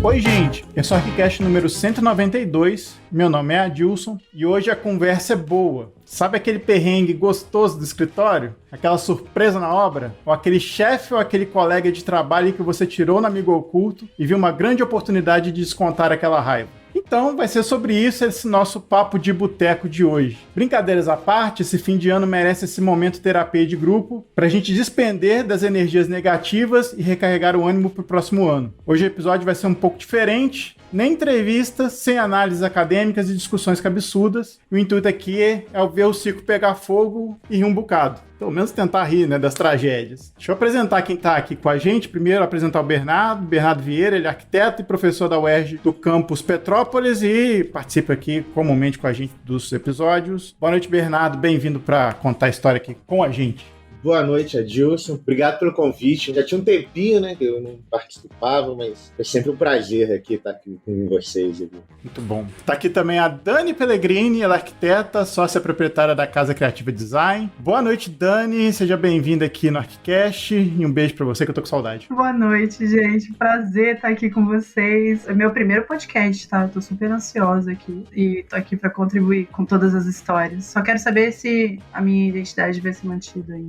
Oi, gente, esse é o ArchiCast número 192, meu nome é Adilson e hoje a conversa é boa. Sabe aquele perrengue gostoso do escritório? Aquela surpresa na obra? Ou aquele chefe ou aquele colega de trabalho que você tirou no amigo oculto e viu uma grande oportunidade de descontar aquela raiva? Então, vai ser sobre isso esse nosso papo de boteco de hoje. Brincadeiras à parte, esse fim de ano merece esse momento terapia de grupo pra gente despender das energias negativas e recarregar o ânimo pro próximo ano. Hoje o episódio vai ser um pouco diferente, nem entrevista, sem análises acadêmicas e discussões cabeçudas. O intuito aqui é ver o circo pegar fogo e rir um bocado. Pelo menos tentar rir, né, das tragédias. Deixa eu apresentar quem tá aqui com a gente. Primeiro, apresentar o Bernardo Vieira, ele é arquiteto e professor da UERJ do campus Petrópolis e participa aqui comumente com a gente dos episódios. Boa noite, Bernardo. Bem-vindo para contar a história aqui com a gente. Boa noite, Adilson. Obrigado pelo convite. Já tinha um tempinho, né, que eu não participava, mas é sempre um prazer estar aqui com vocês. Muito bom. Tá aqui também a Dani Pellegrini, ela é arquiteta, sócia proprietária da Casa Criativa Design. Boa noite, Dani. Seja bem-vinda aqui no ArchiCast e um beijo pra você que eu tô com saudade. Boa noite, gente. Prazer estar aqui com vocês. É meu primeiro podcast, tá? Eu tô super ansiosa aqui e tô aqui pra contribuir com todas as histórias. Só quero saber se a minha identidade vai ser mantida aí.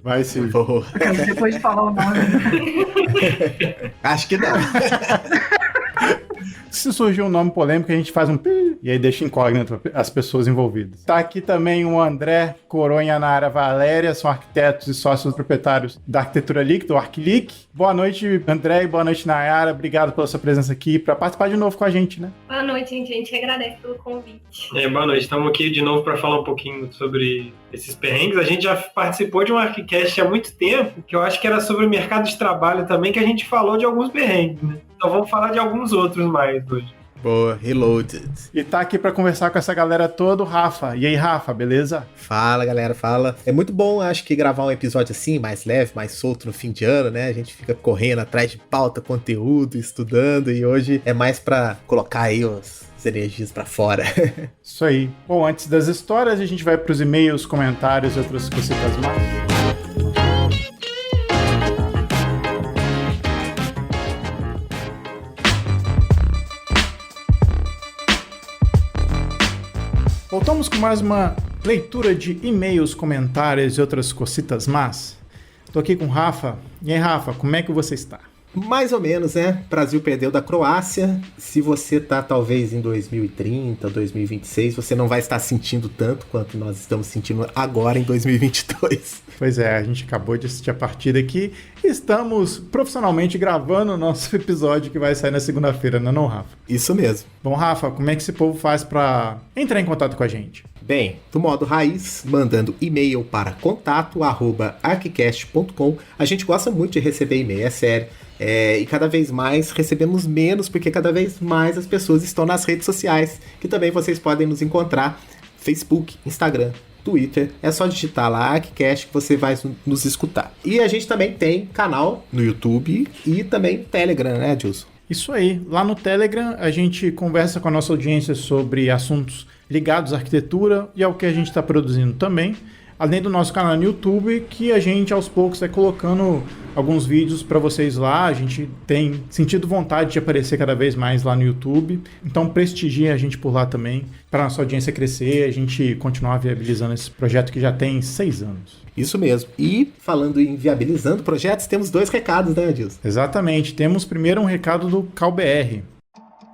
Vai sim. Depois de falar o nome. Acho que não. Se surgir um nome polêmico, a gente faz um pi e aí deixa incógnito as pessoas envolvidas. Tá aqui também o André Coronha na área Valéria, são arquitetos e sócios proprietários da Arquitetura Líquida, do ArchiLic. Boa noite, André, e boa noite, Nayara. Obrigado pela sua presença aqui para participar de novo com a gente, né? Boa noite, gente. A gente agradece pelo convite. Boa noite. Estamos aqui de novo para falar um pouquinho sobre esses perrengues. A gente já participou de um ArchiCast há muito tempo, que eu acho que era sobre o mercado de trabalho também, que a gente falou de alguns perrengues, né? Então vamos falar de alguns outros mais hoje. Boa, reloaded. E tá aqui pra conversar com essa galera toda, o Rafa. E aí, Rafa, beleza? Fala, galera, fala. É muito bom, acho que gravar um episódio assim, mais leve, mais solto no fim de ano, né? A gente fica correndo atrás de pauta, conteúdo, estudando, e hoje é mais pra colocar aí as energias pra fora. Isso aí. Bom, antes das histórias, a gente vai pros e-mails, comentários e outras cositas mais. Voltamos com mais uma leitura de e-mails, comentários e outras cositas más. Tô aqui com o Rafa. E aí, Rafa, como é que você está? Mais ou menos, né? O Brasil perdeu da Croácia. Se você tá talvez em 2030, 2026, você não vai estar sentindo tanto quanto nós estamos sentindo agora em 2022. Pois é, a gente acabou de assistir a partida aqui e estamos profissionalmente gravando o nosso episódio que vai sair na segunda-feira, não é não, Rafa? Isso mesmo. Bom, Rafa, como é que esse povo faz para entrar em contato com a gente? Bem, do modo raiz, mandando e-mail para contato@archicast.com. A gente gosta muito de receber e-mail, é sério. E cada vez mais recebemos menos, porque cada vez mais as pessoas estão nas redes sociais, que também vocês podem nos encontrar, Facebook, Instagram, Twitter, é só digitar lá ArchiCast que você vai nos escutar. E a gente também tem canal no YouTube e também Telegram, né, Adilson? Isso aí, lá no Telegram a gente conversa com a nossa audiência sobre assuntos ligados à arquitetura e ao que a gente está produzindo também, além do nosso canal no YouTube, que a gente aos poucos vai colocando alguns vídeos para vocês lá. A gente tem sentido vontade de aparecer cada vez mais lá no YouTube, então prestigie a gente por lá também, para a nossa audiência crescer e a gente continuar viabilizando esse projeto que já tem 6 anos. Isso mesmo. E falando em viabilizando projetos, temos 2 recados, né, Adilson? Exatamente. Temos primeiro um recado do CalBR.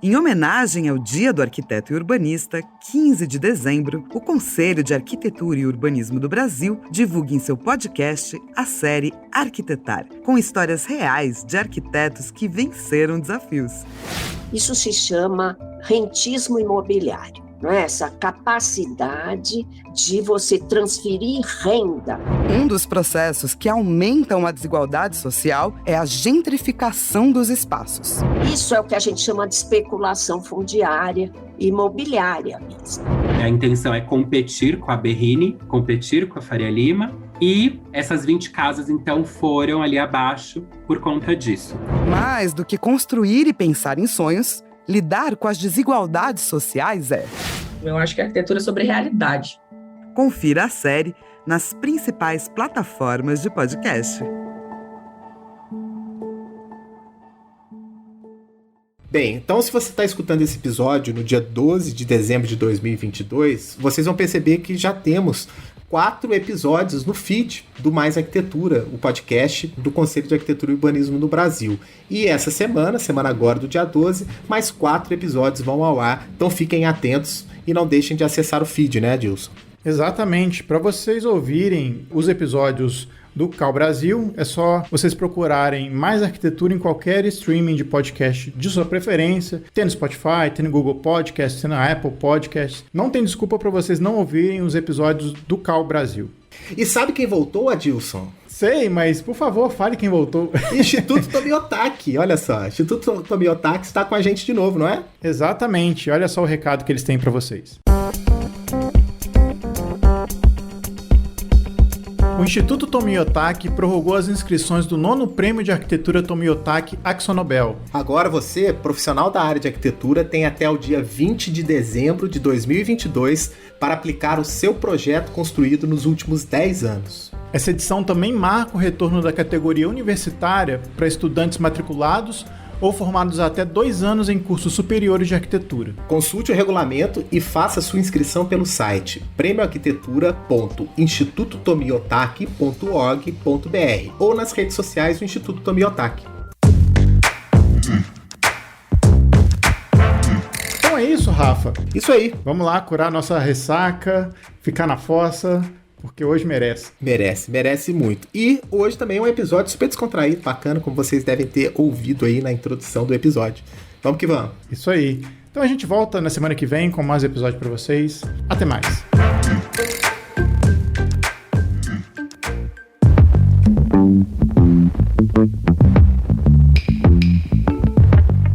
Em homenagem ao Dia do Arquiteto e Urbanista, 15 de dezembro, o Conselho de Arquitetura e Urbanismo do Brasil divulga em seu podcast a série Arquitetar, com histórias reais de arquitetos que venceram desafios. Isso se chama rentismo imobiliário. Não é? Essa capacidade de você transferir renda. Um dos processos que aumentam a desigualdade social é a gentrificação dos espaços. Isso é o que a gente chama de especulação fundiária imobiliária mesmo. A intenção é competir com a Berrini, competir com a Faria Lima, e essas 20 casas, então, foram ali abaixo por conta disso. Mais do que construir e pensar em sonhos, lidar com as desigualdades sociais é... Eu acho que a arquitetura é sobre realidade. Confira a série nas principais plataformas de podcast. Bem, então se você está escutando esse episódio no dia 12 de dezembro de 2022, vocês vão perceber que já temos 4 episódios no feed do Mais Arquitetura, o podcast do Conselho de Arquitetura e Urbanismo no Brasil. E essa semana agora do dia 12, mais 4 episódios vão ao ar, então fiquem atentos e não deixem de acessar o feed, né, Adilson? Exatamente. Para vocês ouvirem os episódios do Cal Brasil, é só vocês procurarem Mais Arquitetura em qualquer streaming de podcast de sua preferência. Tem no Spotify, tem no Google Podcast, tem na Apple Podcast. Não tem desculpa para vocês não ouvirem os episódios do Cal Brasil. E sabe quem voltou, Adilson? Sei, mas por favor, fale quem voltou. Instituto Tomiotaki, olha só. Instituto Tomiotaki está com a gente de novo, não é? Exatamente. Olha só o recado que eles têm para vocês. O Instituto Tomiotaki prorrogou as inscrições do 9º Prêmio de Arquitetura Tomiotaki AkzoNobel. Agora você, profissional da área de arquitetura, tem até o dia 20 de dezembro de 2022 para aplicar o seu projeto construído nos últimos 10 anos. Essa edição também marca o retorno da categoria universitária para estudantes matriculados ou formados há até 2 anos em cursos superiores de arquitetura. Consulte o regulamento e faça sua inscrição pelo site premioarquitetura.institutotomiotaki.org.br ou nas redes sociais do Instituto Tomiotaki. Então é isso, Rafa. Isso aí. Vamos lá curar nossa ressaca, ficar na fossa, porque hoje merece. Merece muito. E hoje também é um episódio super descontraído, bacana, como vocês devem ter ouvido aí na introdução do episódio. Vamos que vamos. Isso aí. Então a gente volta na semana que vem com mais episódios para vocês. Até mais.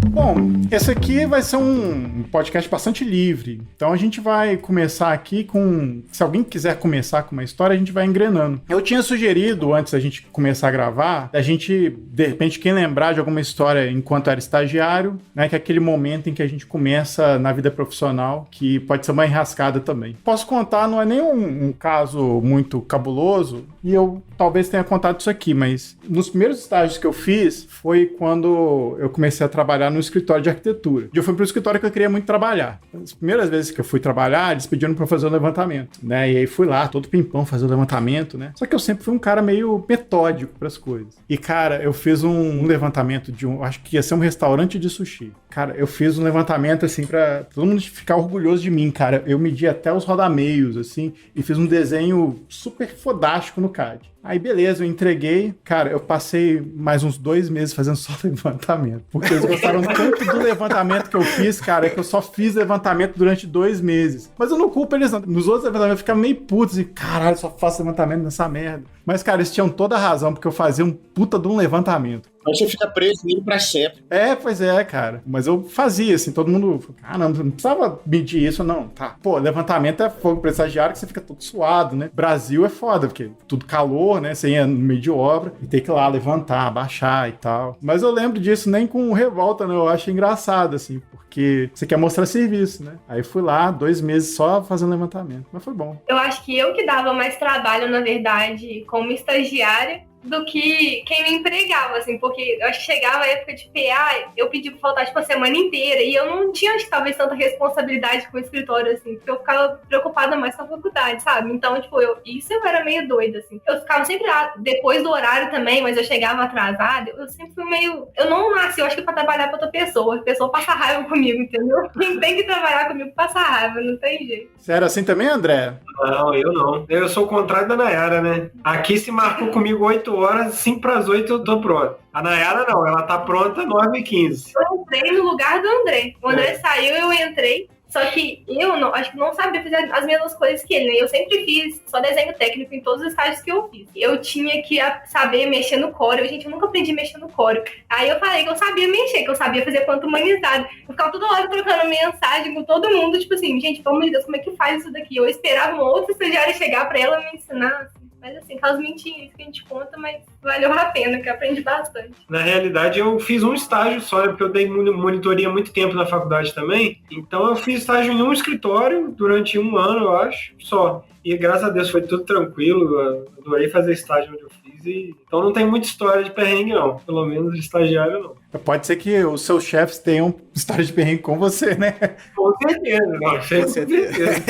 Bom, esse aqui vai ser um podcast bastante livre. Então a gente vai começar aqui com... Se alguém quiser começar com uma história, a gente vai engrenando. Eu tinha sugerido, antes da gente começar a gravar, a gente, de repente, quem lembrar de alguma história enquanto era estagiário, né, que é aquele momento em que a gente começa na vida profissional, que pode ser uma enrascada também. Posso contar, não é nem um caso muito cabuloso, e eu talvez tenha contado isso aqui, mas nos primeiros estágios que eu fiz foi quando eu comecei a trabalhar no escritório de arquitetura. Eu fui para o escritório que eu queria muito trabalhar. As primeiras vezes que eu fui trabalhar, eles pediram para fazer um levantamento, né? E aí fui lá, todo pimpão, fazer o levantamento, né? Só que eu sempre fui um cara meio metódico para as coisas. E, cara, eu fiz um levantamento de acho que ia ser um restaurante de sushi. Cara, eu fiz um levantamento, assim, para todo mundo ficar orgulhoso de mim, cara. Eu medi até os rodameios, assim, e fiz um desenho super fodástico no CAD. Aí, beleza, eu entreguei. Cara, eu passei mais uns 2 meses fazendo só levantamento. Porque eles gostaram tanto do levantamento que eu fiz, cara, que eu só fiz levantamento durante 2 meses. Mas eu não culpo eles, não. Nos outros levantamentos eu ficava meio putos e, caralho, só faço levantamento nessa merda. Mas, cara, eles tinham toda a razão, porque eu fazia um puta de um levantamento. Mas você fica preso nele pra sempre. É, pois é, cara. Mas eu fazia, assim, todo mundo... Caramba, não precisava medir isso, não. Tá. Pô, levantamento é fogo pra estagiário que você fica todo suado, né? Brasil é foda, porque tudo calor, né? Você ia no meio de obra e tem que ir lá levantar, baixar e tal. Mas eu lembro disso nem com revolta, né? Eu acho engraçado, assim, porque você quer mostrar serviço, né? Aí fui lá, 2 meses só fazendo levantamento. Mas foi bom. Eu acho que eu que dava mais trabalho, na verdade, como estagiária, do que quem me empregava, assim, porque eu acho que chegava a época de PA, eu pedi pra faltar, tipo, a semana inteira, e eu não tinha, acho que talvez, tanta responsabilidade com o escritório, assim, porque eu ficava preocupada mais com a faculdade, sabe? Então, tipo, eu era meio doida, assim. Eu ficava sempre lá, depois do horário também, mas eu chegava atrasada, eu sempre fui meio... Eu não nasci, eu acho que pra trabalhar pra outra pessoa, a pessoa passa raiva comigo, entendeu? Quem tem que trabalhar comigo passa raiva, não tem jeito. Você era assim também, André? Não, eu não. Eu sou o contrário da Nayara, né? Aqui se marcou comigo 8 horas, 5 para as 8 eu tô pronto. A Nayara não, ela tá pronta 9h15. Eu entrei no lugar do André. O André saiu, eu entrei. Só que eu não, acho que não sabia fazer as mesmas coisas que ele, né? Eu sempre fiz só desenho técnico em todos os estágios que eu fiz. Eu tinha que saber mexer no Corel. Gente, eu nunca aprendi a mexer no Corel. Aí eu falei que eu sabia mexer, que eu sabia fazer planta humanizada. Eu ficava toda hora trocando mensagem com todo mundo, tipo assim, gente, pelo amor de Deus, como é que faz isso daqui? Eu esperava uma outra estagiária chegar pra ela me ensinar, assim. Mas assim, aquelas mentirinhas que a gente conta, mas valeu a pena, que eu aprendi bastante. Na realidade, eu fiz um estágio só, porque eu dei monitoria há muito tempo na faculdade também. Então eu fiz estágio em um escritório durante 1 ano, eu acho, só. E graças a Deus foi tudo tranquilo, eu adorei fazer estágio onde eu fiz. Então não tem muita história de perrengue, não. Pelo menos de estagiário, não. Pode ser que os seus chefes tenham história de perrengue com você, né? Com certeza, não. Com certeza.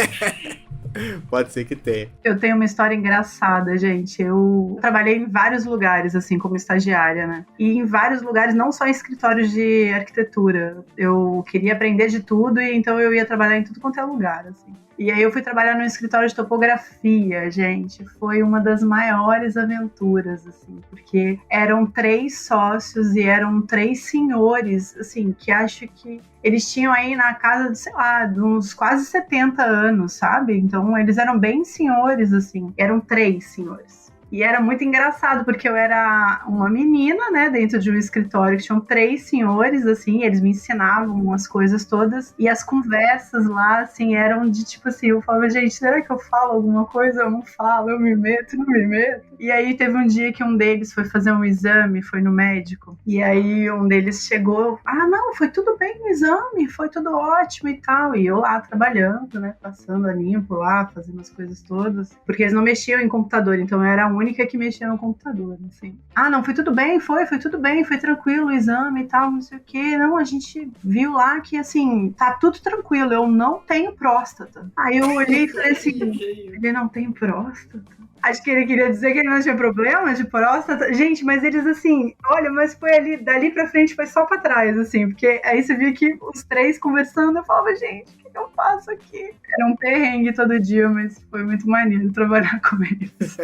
Pode ser que tenha. Eu tenho uma história engraçada, gente. Eu trabalhei em vários lugares, assim, como estagiária, né? E em vários lugares, não só em escritórios de arquitetura. Eu queria aprender de tudo e então eu ia trabalhar em tudo quanto é lugar, assim. E aí eu fui trabalhar no escritório de topografia, gente. Foi uma das maiores aventuras, assim, porque eram 3 sócios e eram 3 senhores, assim, que acho que eles tinham aí na casa de, sei lá, de uns quase 70 anos, sabe? Então eles eram bem senhores, assim. Eram 3 senhores. E era muito engraçado, porque eu era uma menina, né, dentro de um escritório que tinham 3 senhores, assim, eles me ensinavam as coisas todas, e as conversas lá, assim, eram de tipo assim, eu falava, gente, será que eu falo alguma coisa? Eu não falo, eu me meto, não me meto. E aí teve um dia que um deles foi fazer um exame, foi no médico, e aí um deles chegou, não, foi tudo bem no exame, foi tudo ótimo e tal, e eu lá trabalhando, né, passando a limpo lá, fazendo as coisas todas, porque eles não mexiam em computador, então eu era a única que mexia no computador, assim. Não, foi tudo bem, foi tudo bem, foi tranquilo o exame e tal, não sei o quê. Não, a gente viu lá que, assim, tá tudo tranquilo, eu não tenho próstata. Aí eu olhei e falei assim, ele não tem próstata? Acho que ele queria dizer que ele não tinha problema de próstata. Gente, mas eles assim, olha, mas foi ali, dali pra frente foi só pra trás, assim, porque aí você via que os 3 conversando, eu falava, gente, o que eu faço aqui? Era um perrengue todo dia, mas foi muito maneiro trabalhar com eles.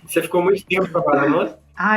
Você ficou muito tempo trabalhando?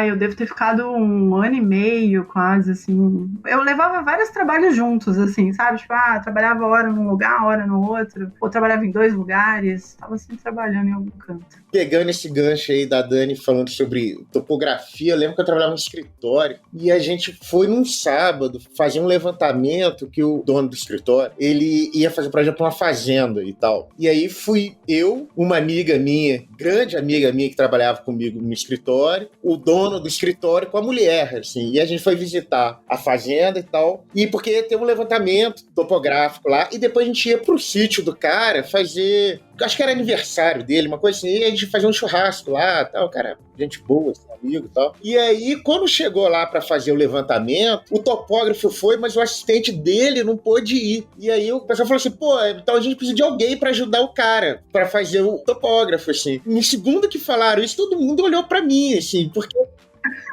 Eu devo ter ficado 1 ano e meio, quase, assim. Eu levava vários trabalhos juntos, assim, sabe? Tipo, trabalhava hora num lugar, hora no outro. Ou trabalhava em 2 lugares. Tava sempre trabalhando em algum canto. Pegando esse gancho aí da Dani falando sobre topografia, eu lembro que eu trabalhava no escritório e a gente foi num sábado fazer um levantamento que o dono do escritório, ele ia fazer, por exemplo, uma fazenda e tal. E aí fui eu, uma amiga minha, grande amiga minha que trabalhava comigo no escritório, o dono do escritório com a mulher, assim, e a gente foi visitar a fazenda e tal, e porque ia ter um levantamento topográfico lá, e depois a gente ia pro sítio do cara fazer, acho que era aniversário dele, uma coisa assim, e a gente fazia um churrasco lá, tal, cara, gente boa, assim, amigo e tal. E aí, quando chegou lá pra fazer o levantamento, o topógrafo foi, mas o assistente dele não pôde ir. E aí o pessoal falou assim, então a gente precisa de alguém pra ajudar o cara, pra fazer o topógrafo, assim. No segundo que falaram isso, todo mundo olhou pra mim, assim, porque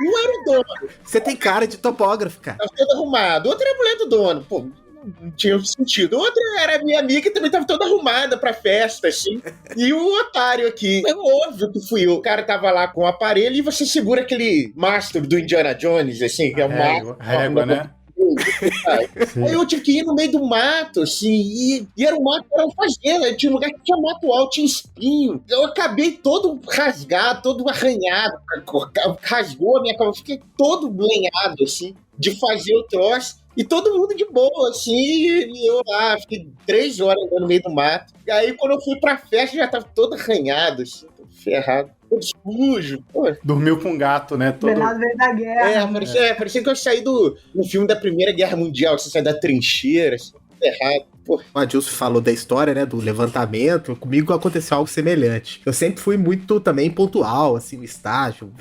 não era o dono. Você tem cara de topógrafo, cara. Tava todo arrumado. Outra era a mulher do dono, não tinha sentido. Outra era minha amiga que também tava toda arrumada pra festa, assim. E o otário aqui. É óbvio que fui eu. O cara tava lá com o aparelho e você segura aquele mastro do Indiana Jones, assim, que é o mastro. Régua, né? Aí eu tive que ir no meio do mato, assim, e era um mato, era uma fazenda, tinha um lugar que tinha mato alto, tinha espinho. Eu acabei todo rasgado, todo arranhado, rasgou a minha cabeça, fiquei todo lenhado, assim, de fazer o troço. E todo mundo de boa, assim, e eu lá, fiquei 3 horas andando no meio do mato. E aí, quando eu fui pra festa, já tava todo arranhado, assim, todo ferrado, todo sujo. Dormiu com um gato, né? Todo... Bernardo veio da guerra. Parecia que eu saí do filme da Primeira Guerra Mundial, você sai da trincheira, assim, errado. O Adilson falou da história, né, do levantamento. Comigo aconteceu algo semelhante. Eu sempre fui muito também pontual, assim, no estágio.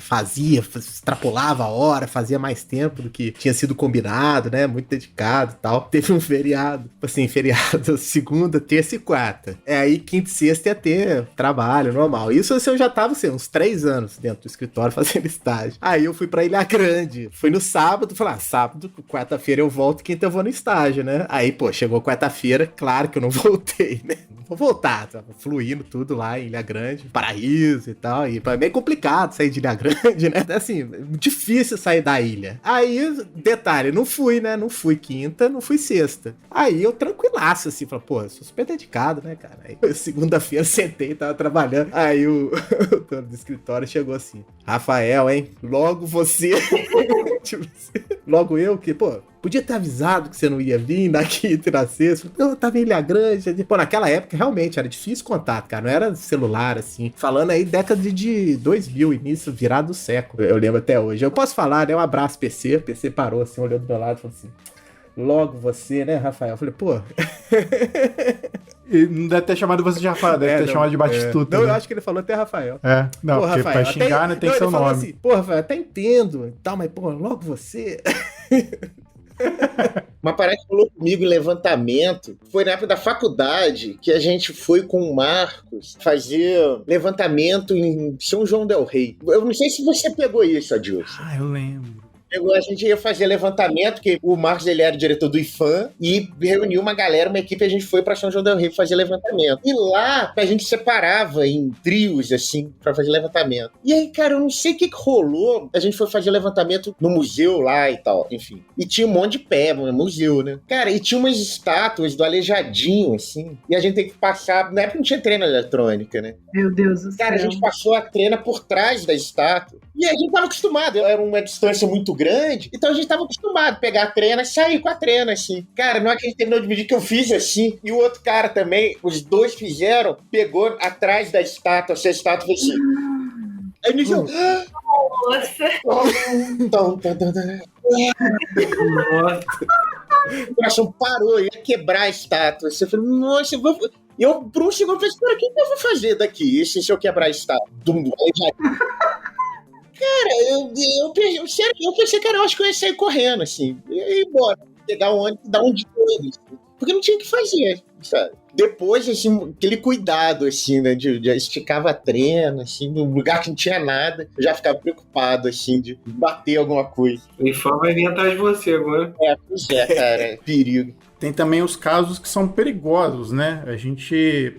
Extrapolava a hora, fazia mais tempo do que tinha sido combinado, né, muito dedicado e tal. Teve um feriado, feriado segunda, terça e quarta. Aí quinta e sexta ia ter trabalho normal. Isso eu já tava, assim, uns 3 anos dentro do escritório fazendo estágio. Aí eu fui pra Ilha Grande. Foi no sábado, falei, sábado, quarta-feira eu volto, quinta eu vou no estágio, né. Aí, chegou quarta-feira, claro que eu não voltei, né? Não vou voltar, tava fluindo tudo lá em Ilha Grande, paraíso e tal, e é meio complicado sair de Ilha Grande, né? Assim, difícil sair da ilha. Aí, detalhe, não fui, né? Não fui quinta, não fui sexta. Aí eu tranquilaço, assim, falei, eu sou super dedicado, né, cara? Aí, segunda-feira, sentei, tava trabalhando, aí o dono do escritório chegou assim, Rafael, hein? Logo você... tipo assim, logo eu que, podia ter avisado que você não ia vir daqui tirar cesto. Eu tava em Ilha Grande. Pô, naquela época, realmente, era difícil contato, cara. Não era celular, assim. Falando aí, década de 2000, início, virado do século. Eu lembro até hoje. Eu posso falar, né? Um abraço, PC. O PC parou, assim, olhou do meu lado e falou assim... Logo você, né, Rafael? Eu falei, pô... E não deve ter chamado você de Rafael, deve ter chamado de Batistuta. Não, né? eu acho que ele falou até Rafael. Não, pô, porque Rafael, pra xingar, né, tem que ser o nome. Assim, pô, Rafael, até entendo e tal, mas, pô, logo você... Uma parada que falou comigo em levantamento foi na época da faculdade que a gente foi com o Marcos fazer levantamento em São João del Rei. Eu não sei se você pegou isso, Adilson. Eu lembro. A gente ia fazer levantamento, porque o Marcos ele era diretor do IFAM, e reuniu uma galera, uma equipe, e a gente foi pra São João del Rei fazer levantamento. E lá, a gente separava em trios, assim, pra fazer levantamento. E aí, cara, eu não sei o que rolou, a gente foi fazer levantamento no museu lá e tal, enfim. E tinha um monte de pé no museu, né? Cara, e tinha umas estátuas do Aleijadinho, assim, e a gente tem que passar, na época não tinha treina eletrônica, né? Meu Deus do céu. Cara, a gente passou a trena por trás da estátua. E a gente tava acostumado, era uma distância muito grande, então a gente tava acostumado a pegar a trena e sair com a trena, assim. Cara, na hora que a gente terminou de medir, que eu fiz assim, e o outro cara também, os dois fizeram, pegou atrás da estátua, essa estátua fez assim. Aí me disse, Nossa. o coração parou, ia quebrar a estátua. Você falou, nossa, eu vou... E eu, por um segundo, falei, cara, o que eu vou fazer daqui, se eu quebrar a estátua? Cara, eu pensei, cara, eu acho que eu ia sair correndo, assim, e ir embora, pegar o ônibus e dar um de coisa, assim, porque não tinha o que fazer, sabe? Depois, assim, aquele cuidado, assim, né, de esticava a trena, assim, num lugar que não tinha nada, eu já ficava preocupado, assim, de bater alguma coisa. O IFAM vai vir atrás de você agora. Pois é, cara, perigo. Tem também os casos que são perigosos, né? A gente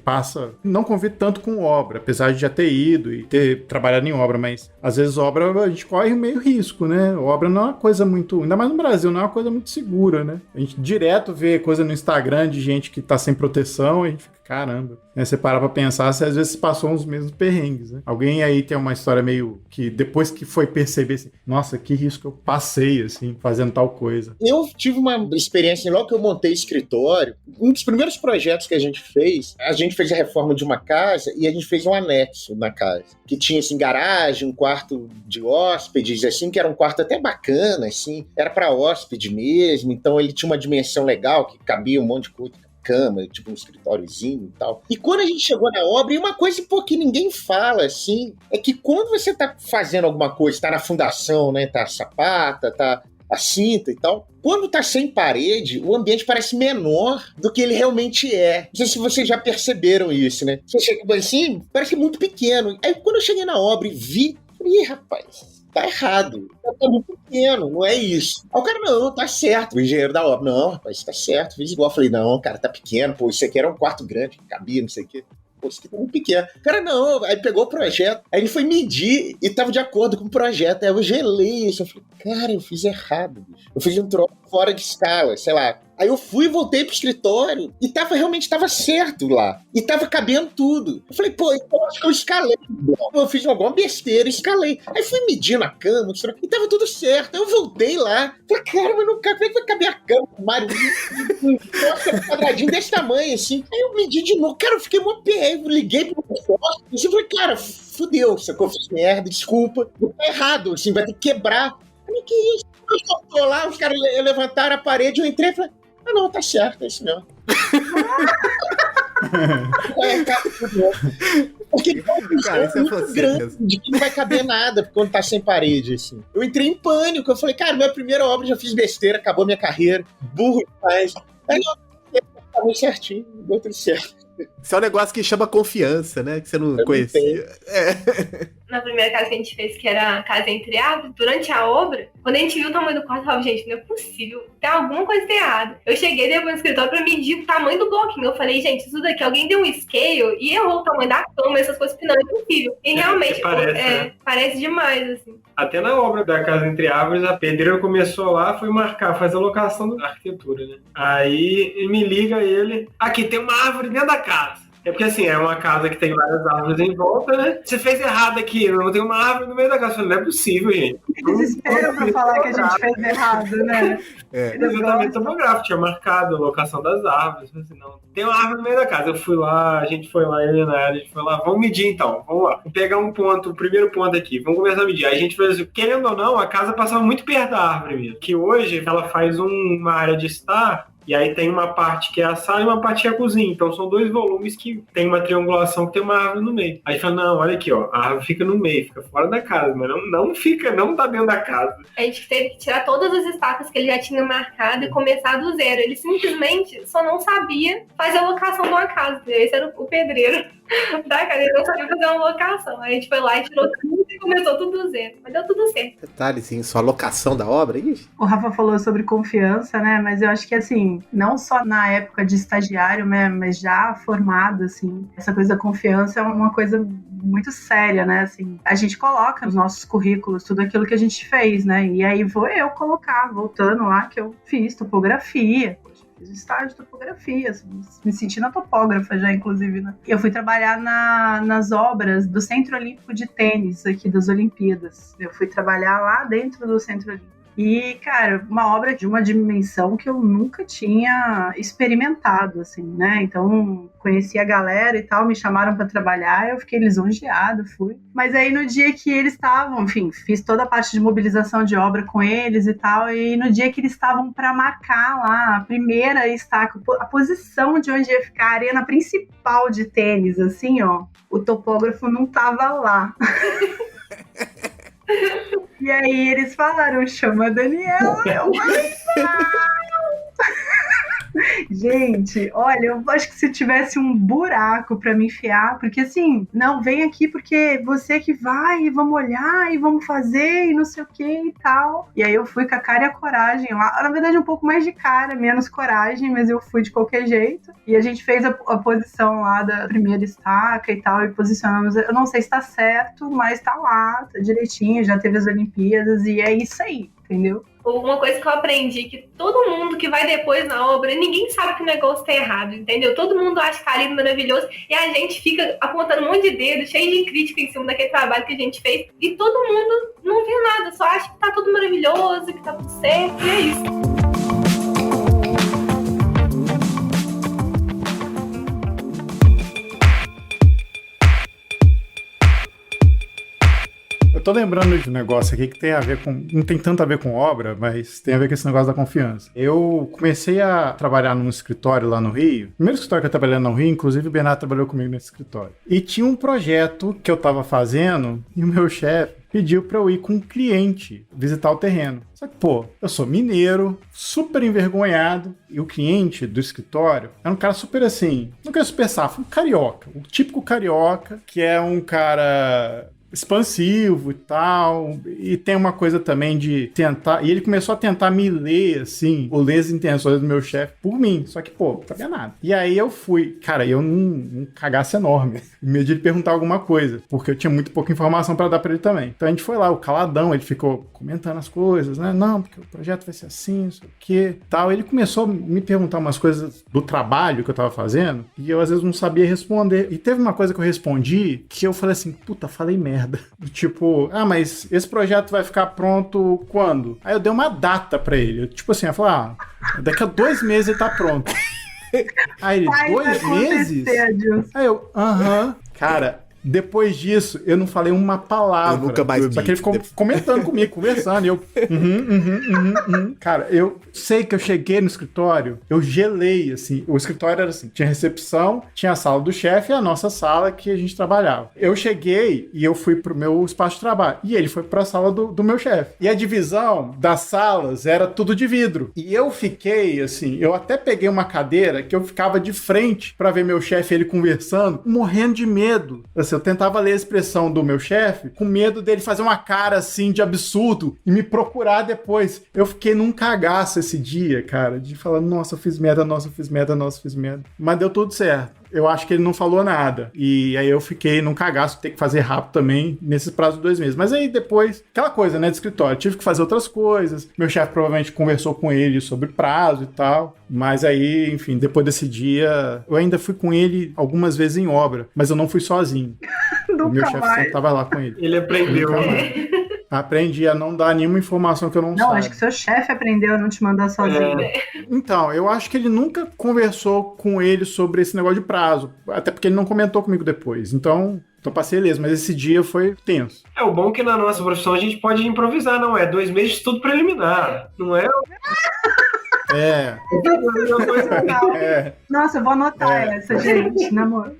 não convive tanto com obra, apesar de já ter ido e ter trabalhado em obra, mas às vezes obra a gente corre meio risco, né? Obra não é uma coisa muito, ainda mais no Brasil, não é uma coisa muito segura, né? A gente direto vê coisa no Instagram de gente que tá sem proteção e a gente fica, caramba. Né? Você para pra pensar, se às vezes passou uns mesmos perrengues, né? Alguém aí tem uma história meio que depois que foi perceber assim, nossa, que risco eu passei, assim, fazendo tal coisa. Eu tive uma experiência, logo que eu montei escritório, um dos primeiros projetos que a gente fez a reforma de uma casa e a gente fez um anexo na casa, que tinha, assim, garagem, um quarto de hóspedes, assim, que era um quarto até bacana, assim, era para hóspede mesmo, então ele tinha uma dimensão legal, que cabia um monte de coisa, cama, tipo um escritóriozinho e tal. E quando a gente chegou na obra, e uma coisa que ninguém fala, assim, é que quando você tá fazendo alguma coisa, tá na fundação, né, tá a sapata, tá a cinta e tal, quando tá sem parede, o ambiente parece menor do que ele realmente é. Não sei se vocês já perceberam isso, né? Você chega assim, parece muito pequeno. Aí quando eu cheguei na obra e vi, falei, rapaz, tá errado. Tá muito pequeno, não é isso. Aí o cara, não, tá certo. O engenheiro da obra, não, rapaz, tá certo. Fiz igual. Eu falei, não, cara, tá pequeno. Pô, isso aqui era um quarto grande, cabia, não sei o quê. Pô, isso aqui tá muito pequeno. Cara, não. Aí pegou o projeto. Aí ele foi medir e tava de acordo com o projeto. Aí eu gelei isso. Eu falei, cara, eu fiz errado, bicho. Eu fiz um troço fora de escala, sei lá. Aí eu fui e voltei pro escritório e realmente tava certo lá. E tava cabendo tudo. Eu falei, pô, então acho que eu escalei. Eu fiz alguma besteira, escalei. Aí fui medir na cama e tava tudo certo. Aí eu voltei lá. Falei, cara, mas não cabe. Como é que vai caber a cama? Mário, um quadradinho desse tamanho, assim. Aí eu medi de novo. Cara, eu fiquei mó perrego. Liguei pro sócio. E eu falei, cara, fudeu. Sacou? Eu fiz merda, desculpa. Tá errado, assim, vai ter que quebrar. Eu falei, que isso? Eu tô lá, os caras levantaram a parede, eu entrei e falei, ah, não, tá certo, é isso mesmo. Porque cara, isso é muito grande, de que não vai caber nada quando tá sem parede, assim. Eu entrei em pânico, eu falei, cara, minha primeira obra já fiz besteira, acabou minha carreira, burro demais. Aí tá muito certinho, deu tudo certo. Isso é um negócio que chama confiança, né? Que você não conhecia. Na primeira casa que a gente fez, que era a casa entre árvores, durante a obra, quando a gente viu o tamanho do quarto, eu falava, gente, não é possível, tem alguma coisa errada. Eu cheguei depois no escritório pra medir o tamanho do bloquinho. Eu falei, gente, isso daqui, alguém deu um scale e errou o tamanho da cama, essas coisas, que não é possível. E realmente, parece demais, assim. Até na obra da casa entre árvores, a pedreira começou lá, foi marcar, fazer a locação da arquitetura, né? Aí me liga ele, aqui tem uma árvore dentro da casa. É porque assim, é uma casa que tem várias árvores em volta, né? Você fez errado aqui, não tem uma árvore no meio da casa. Não é possível, gente. Desespero pra falar que a gente fez errado, né? Levantamento topográfico, tinha marcado a locação das árvores. Assim, não, tem uma árvore no meio da casa. Eu fui lá, a gente foi lá, eu e a Nayara, a gente foi lá. Vamos medir então, vamos lá. Vou pegar um ponto, o primeiro ponto aqui. Vamos começar a medir. Aí a gente fez assim, querendo ou não, a casa passava muito perto da árvore mesmo. Que hoje ela faz uma área de estar. E aí tem uma parte que é a sala e uma parte que é a cozinha. Então são 2 volumes que tem uma triangulação que tem uma árvore no meio. Aí fala, não, olha aqui, ó, a árvore fica no meio, fica fora da casa, mas não tá dentro da casa. A gente teve que tirar todas as estacas que ele já tinha marcado e começar do zero. Ele simplesmente só não sabia fazer a locação de uma casa. Esse era o pedreiro da casa, ele não sabia fazer uma locação. Aí a gente foi lá e tirou tudo e começou tudo do zero. Mas deu tudo certo. Detalhezinho, só a locação da obra, isso? O Rafa falou sobre confiança, né? Mas eu acho que, assim, não só na época de estagiário, né? Mas já formado, assim, essa coisa da confiança é uma coisa muito séria, né? Assim, a gente coloca nos nossos currículos tudo aquilo que a gente fez, né? E aí vou eu colocar, voltando lá, que eu fiz topografia. Fiz estágio de topografia, me senti na topógrafa já, inclusive, né? Eu fui trabalhar nas obras do Centro Olímpico de Tênis aqui das Olimpíadas. Eu fui trabalhar lá dentro do Centro Olímpico. E, cara, uma obra de uma dimensão que eu nunca tinha experimentado, assim, né? Então, conheci a galera e tal, me chamaram para trabalhar, eu fiquei lisonjeada, fui. Mas aí, no dia que eles estavam, enfim, fiz toda a parte de mobilização de obra com eles e tal, e no dia que eles estavam para marcar lá a primeira estaca, a posição de onde ia ficar a arena principal de tênis, assim, ó, o topógrafo não tava lá. E aí eles falaram, chama a Daniela. Eu falei, gente, olha, eu acho que se tivesse um buraco pra me enfiar, porque assim, não, vem aqui porque você que vai, e vamos olhar, e vamos fazer, e não sei o que e tal. E aí eu fui com a cara e a coragem lá, na verdade um pouco mais de cara, menos coragem, mas eu fui de qualquer jeito. E a gente fez a posição lá da primeira estaca e tal, e posicionamos, eu não sei se tá certo, mas tá lá, tá direitinho, já teve as Olimpíadas, e é isso aí, entendeu? Uma coisa que eu aprendi, que todo mundo que vai depois na obra, ninguém sabe que o negócio tá errado, entendeu? Todo mundo acha que tá lindo, maravilhoso, e a gente fica apontando um monte de dedo, cheio de crítica em cima daquele trabalho que a gente fez, e todo mundo não vê nada, só acha que tá tudo maravilhoso, que tá tudo certo, e é isso. Eu tô lembrando de um negócio aqui que tem a ver com... Não tem tanto a ver com obra, mas tem a ver com esse negócio da confiança. Eu comecei a trabalhar num escritório lá no Rio. O primeiro escritório que eu trabalhei no Rio, inclusive o Bernardo trabalhou comigo nesse escritório. E tinha um projeto que eu tava fazendo e o meu chefe pediu pra eu ir com um cliente visitar o terreno. Só que, pô, eu sou mineiro, super envergonhado, e o cliente do escritório era um cara super assim, não quero super safo, um carioca, o típico carioca, que é um cara expansivo e tal, e tem uma coisa também de tentar, e ele começou a tentar me ler, assim, ou ler as intenções do meu chefe por mim, só que, pô, não sabia nada. E aí eu fui, cara, eu num cagaço enorme, em medo de ele perguntar alguma coisa, porque eu tinha muito pouca informação pra dar pra ele também. Então a gente foi lá, o caladão, ele ficou comentando as coisas, né, não, porque o projeto vai ser assim, não sei o que, tal. Ele começou a me perguntar umas coisas do trabalho que eu tava fazendo, e eu às vezes não sabia responder. E teve uma coisa que eu respondi, que eu falei assim, puta, falei merda. Tipo, mas esse projeto vai ficar pronto quando? Aí eu dei uma data pra ele. Tipo assim, eu falei, daqui a 2 meses ele tá pronto. Aí ele, 2 meses? Aí eu, Cara, depois disso, eu não falei uma palavra. Eu nunca mais vi. Só que ele ficou comentando comigo, conversando. E eu, Cara, eu sei que eu cheguei no escritório, eu gelei, assim. O escritório era assim, tinha recepção, tinha a sala do chefe e a nossa sala que a gente trabalhava. Eu cheguei e eu fui pro meu espaço de trabalho. E ele foi pra sala do meu chefe. E a divisão das salas era tudo de vidro. E eu fiquei, assim, eu até peguei uma cadeira que eu ficava de frente pra ver meu chefe e ele conversando, morrendo de medo. Assim, eu tentava ler a expressão do meu chefe com medo dele fazer uma cara assim de absurdo e me procurar depois. Eu fiquei num cagaço esse dia, cara, de falar, nossa, eu fiz merda. Mas deu tudo certo. eu acho que ele não falou nada. E aí eu fiquei num cagaço, ter que fazer rápido também, nesse prazo de 2 meses. Mas aí depois, aquela coisa, né, de escritório, tive que fazer outras coisas. Meu chefe provavelmente conversou com ele sobre prazo e tal. Mas aí, enfim, depois desse dia, eu ainda fui com ele algumas vezes em obra, mas eu não fui sozinho. O meu chefe sempre tava lá com ele. Ele aprendeu. Aprendi a não dar nenhuma informação que eu não saiba. Não, acho que seu chefe aprendeu a não te mandar sozinho. Então, eu acho que ele nunca conversou com ele sobre esse negócio de prazo. Até porque ele não comentou comigo depois. Então passei ileso, mas esse dia foi tenso. O bom é que na nossa profissão a gente pode improvisar, não é? 2 meses de estudo preliminar, não é? Nossa, eu vou anotar essa, gente, na moral.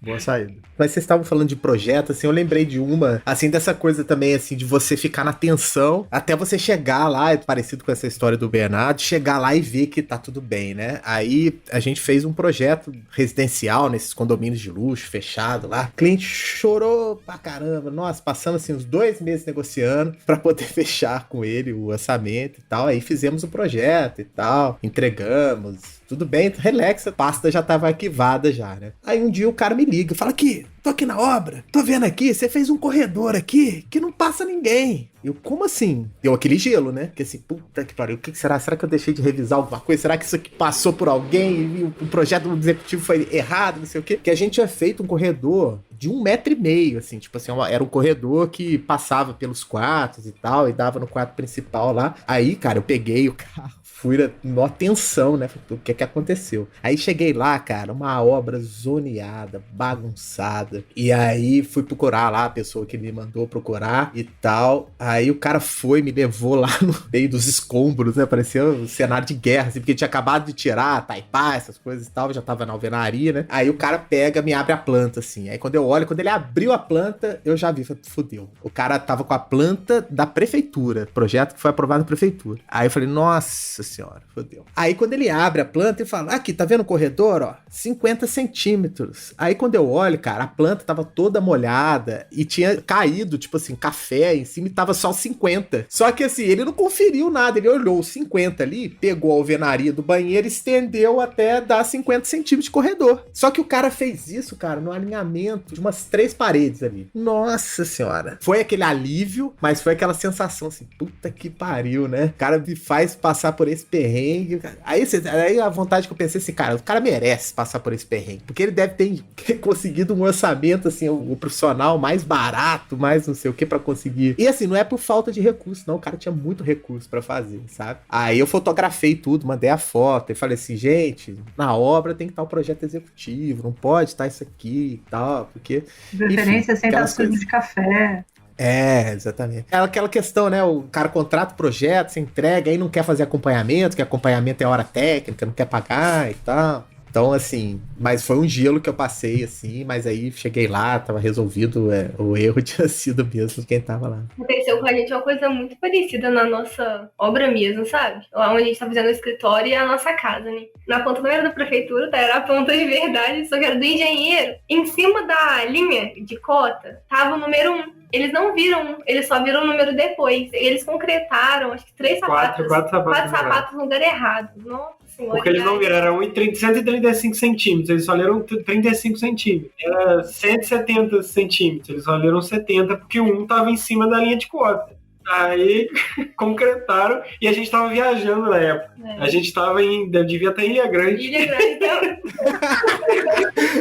Boa saída. Mas vocês estavam falando de projeto, assim, eu lembrei de uma, assim, dessa coisa também, assim, de você ficar na tensão até você chegar lá, parecido com essa história do Bernardo, chegar lá e ver que tá tudo bem, né? Aí a gente fez um projeto residencial nesses condomínios de luxo, fechado lá. O cliente chorou pra caramba. Nossa, passamos, assim, uns 2 meses negociando pra poder fechar com ele o orçamento e tal. Aí fizemos o projeto e tal, entregamos. Tudo bem, relaxa, a pasta já tava arquivada já, né? Aí um dia o cara me liga, fala aqui, tô aqui na obra, tô vendo aqui, você fez um corredor aqui que não passa ninguém. Eu, como assim? Deu aquele gelo, né? Que assim, puta que pariu, o que será? Será que eu deixei de revisar alguma coisa? Será que isso aqui passou por alguém e o projeto do executivo foi errado, não sei o quê? Que a gente tinha feito um corredor de 1,5 metro, assim, tipo assim, era um corredor que passava pelos quartos e tal, e dava no quarto principal lá. Aí, cara, eu peguei o carro, fui na tensão, né? O que aconteceu? Aí cheguei lá, cara, uma obra zoneada, bagunçada. E aí fui procurar lá a pessoa que me mandou procurar e tal. Aí o cara me levou lá no meio dos escombros, né? Parecia um cenário de guerra, assim, porque tinha acabado de tirar taipá, essas coisas e tal, já tava na alvenaria, né? Aí o cara me abre a planta, assim. Aí quando eu olho, quando ele abriu a planta, eu já vi, falei, fudeu. O cara tava com a planta da prefeitura, projeto que foi aprovado na prefeitura. Aí eu falei, nossa senhora, fodeu. Aí quando ele abre a planta, ele fala, aqui, tá vendo o corredor, ó? 50 centímetros. Aí quando eu olho, cara, a planta tava toda molhada e tinha caído, tipo assim, café em cima e tava só 50. Só que assim, ele não conferiu nada, ele olhou os 50 ali, pegou a alvenaria do banheiro e estendeu até dar 50 centímetros de corredor. Só que o cara fez isso, cara, no alinhamento de umas 3 paredes ali. Nossa senhora. Foi aquele alívio, mas foi aquela sensação assim, puta que pariu, né? O cara me faz passar por esse perrengue. Aí a vontade que eu pensei assim, cara, o cara merece passar por esse perrengue, porque ele deve ter conseguido um orçamento, assim, o profissional mais barato, mais não sei o que pra conseguir. E assim, não é por falta de recurso, não, o cara tinha muito recurso pra fazer, sabe? Aí eu fotografei tudo, mandei a foto e falei assim, gente, na obra tem que estar o projeto executivo, não pode estar isso aqui e tal, porque... Preferência sem estar sujo de café. É, exatamente. É aquela questão, né? O cara contrata o projeto, você entrega, aí não quer fazer acompanhamento, que acompanhamento é hora técnica, não quer pagar e tal. Então, assim, mas foi um gelo que eu passei, assim, mas aí cheguei lá, tava resolvido, o erro tinha sido mesmo quem tava lá. Aconteceu com a gente uma coisa muito parecida na nossa obra mesmo, sabe? Lá onde a gente tá fazendo o escritório e a nossa casa, né? Na planta não era da prefeitura, tá? Era a planta de verdade, só que era do engenheiro. Em cima da linha de cota, tava o número 1. Eles não viram, eles só viram o número depois. Eles concretaram, acho que 3 sapatos. 4 sapatos no lugar errado. Nossa senhora. Porque eles não viram, era 135 centímetros, eles só leram 35 centímetros. Era 170 centímetros, eles só leram 70, porque um tava em cima da linha de cota. Aí concretaram e a gente tava viajando na época. A gente tava devia estar em Ilha Grande. Ilha Grande, então.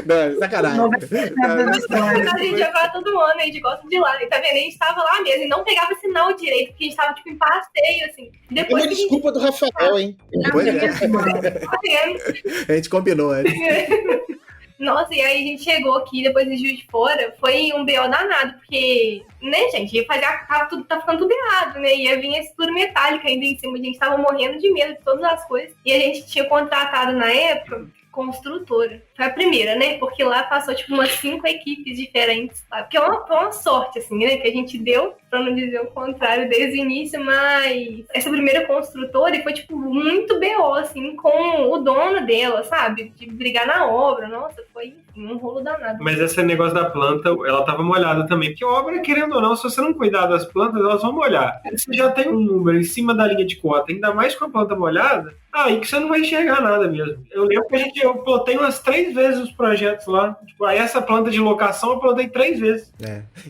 Não, sacanagem. A gente ia pra todo ano, a gente gosta de lá. E tá vendo? A gente tava lá mesmo e não pegava sinal direito, porque a gente tava tipo em passeio, assim. Depois uma desculpa do Rafael, hein? Pois é. A gente combinou, né? Nossa, e aí a gente chegou aqui, depois de Juiz de Fora, foi um B.O. danado, porque, né, gente, ia fazer, tá ficando tudo errado, né, ia vir a estrutura metálica ainda em cima, a gente tava morrendo de medo de todas as coisas, e a gente tinha contratado na época construtora. Foi a primeira, né? Porque lá passou, tipo, umas 5 equipes diferentes. Lá. Porque é uma sorte, assim, né? Que a gente deu, pra não dizer o contrário, desde o início, mas essa primeira construtora foi, tipo, muito B.O., assim, com o dono dela, sabe? De brigar na obra. Nossa, foi um rolo danado. Mas esse negócio da planta, ela tava molhada também. Porque obra, querendo ou não, se você não cuidar das plantas, elas vão molhar. Você já tem um número em cima da linha de cota, ainda mais com a planta molhada, aí que você não vai enxergar nada mesmo. Eu lembro que eu plotei umas 3 vezes os projetos lá. Tipo, aí essa planta de locação eu plotei 3 vezes.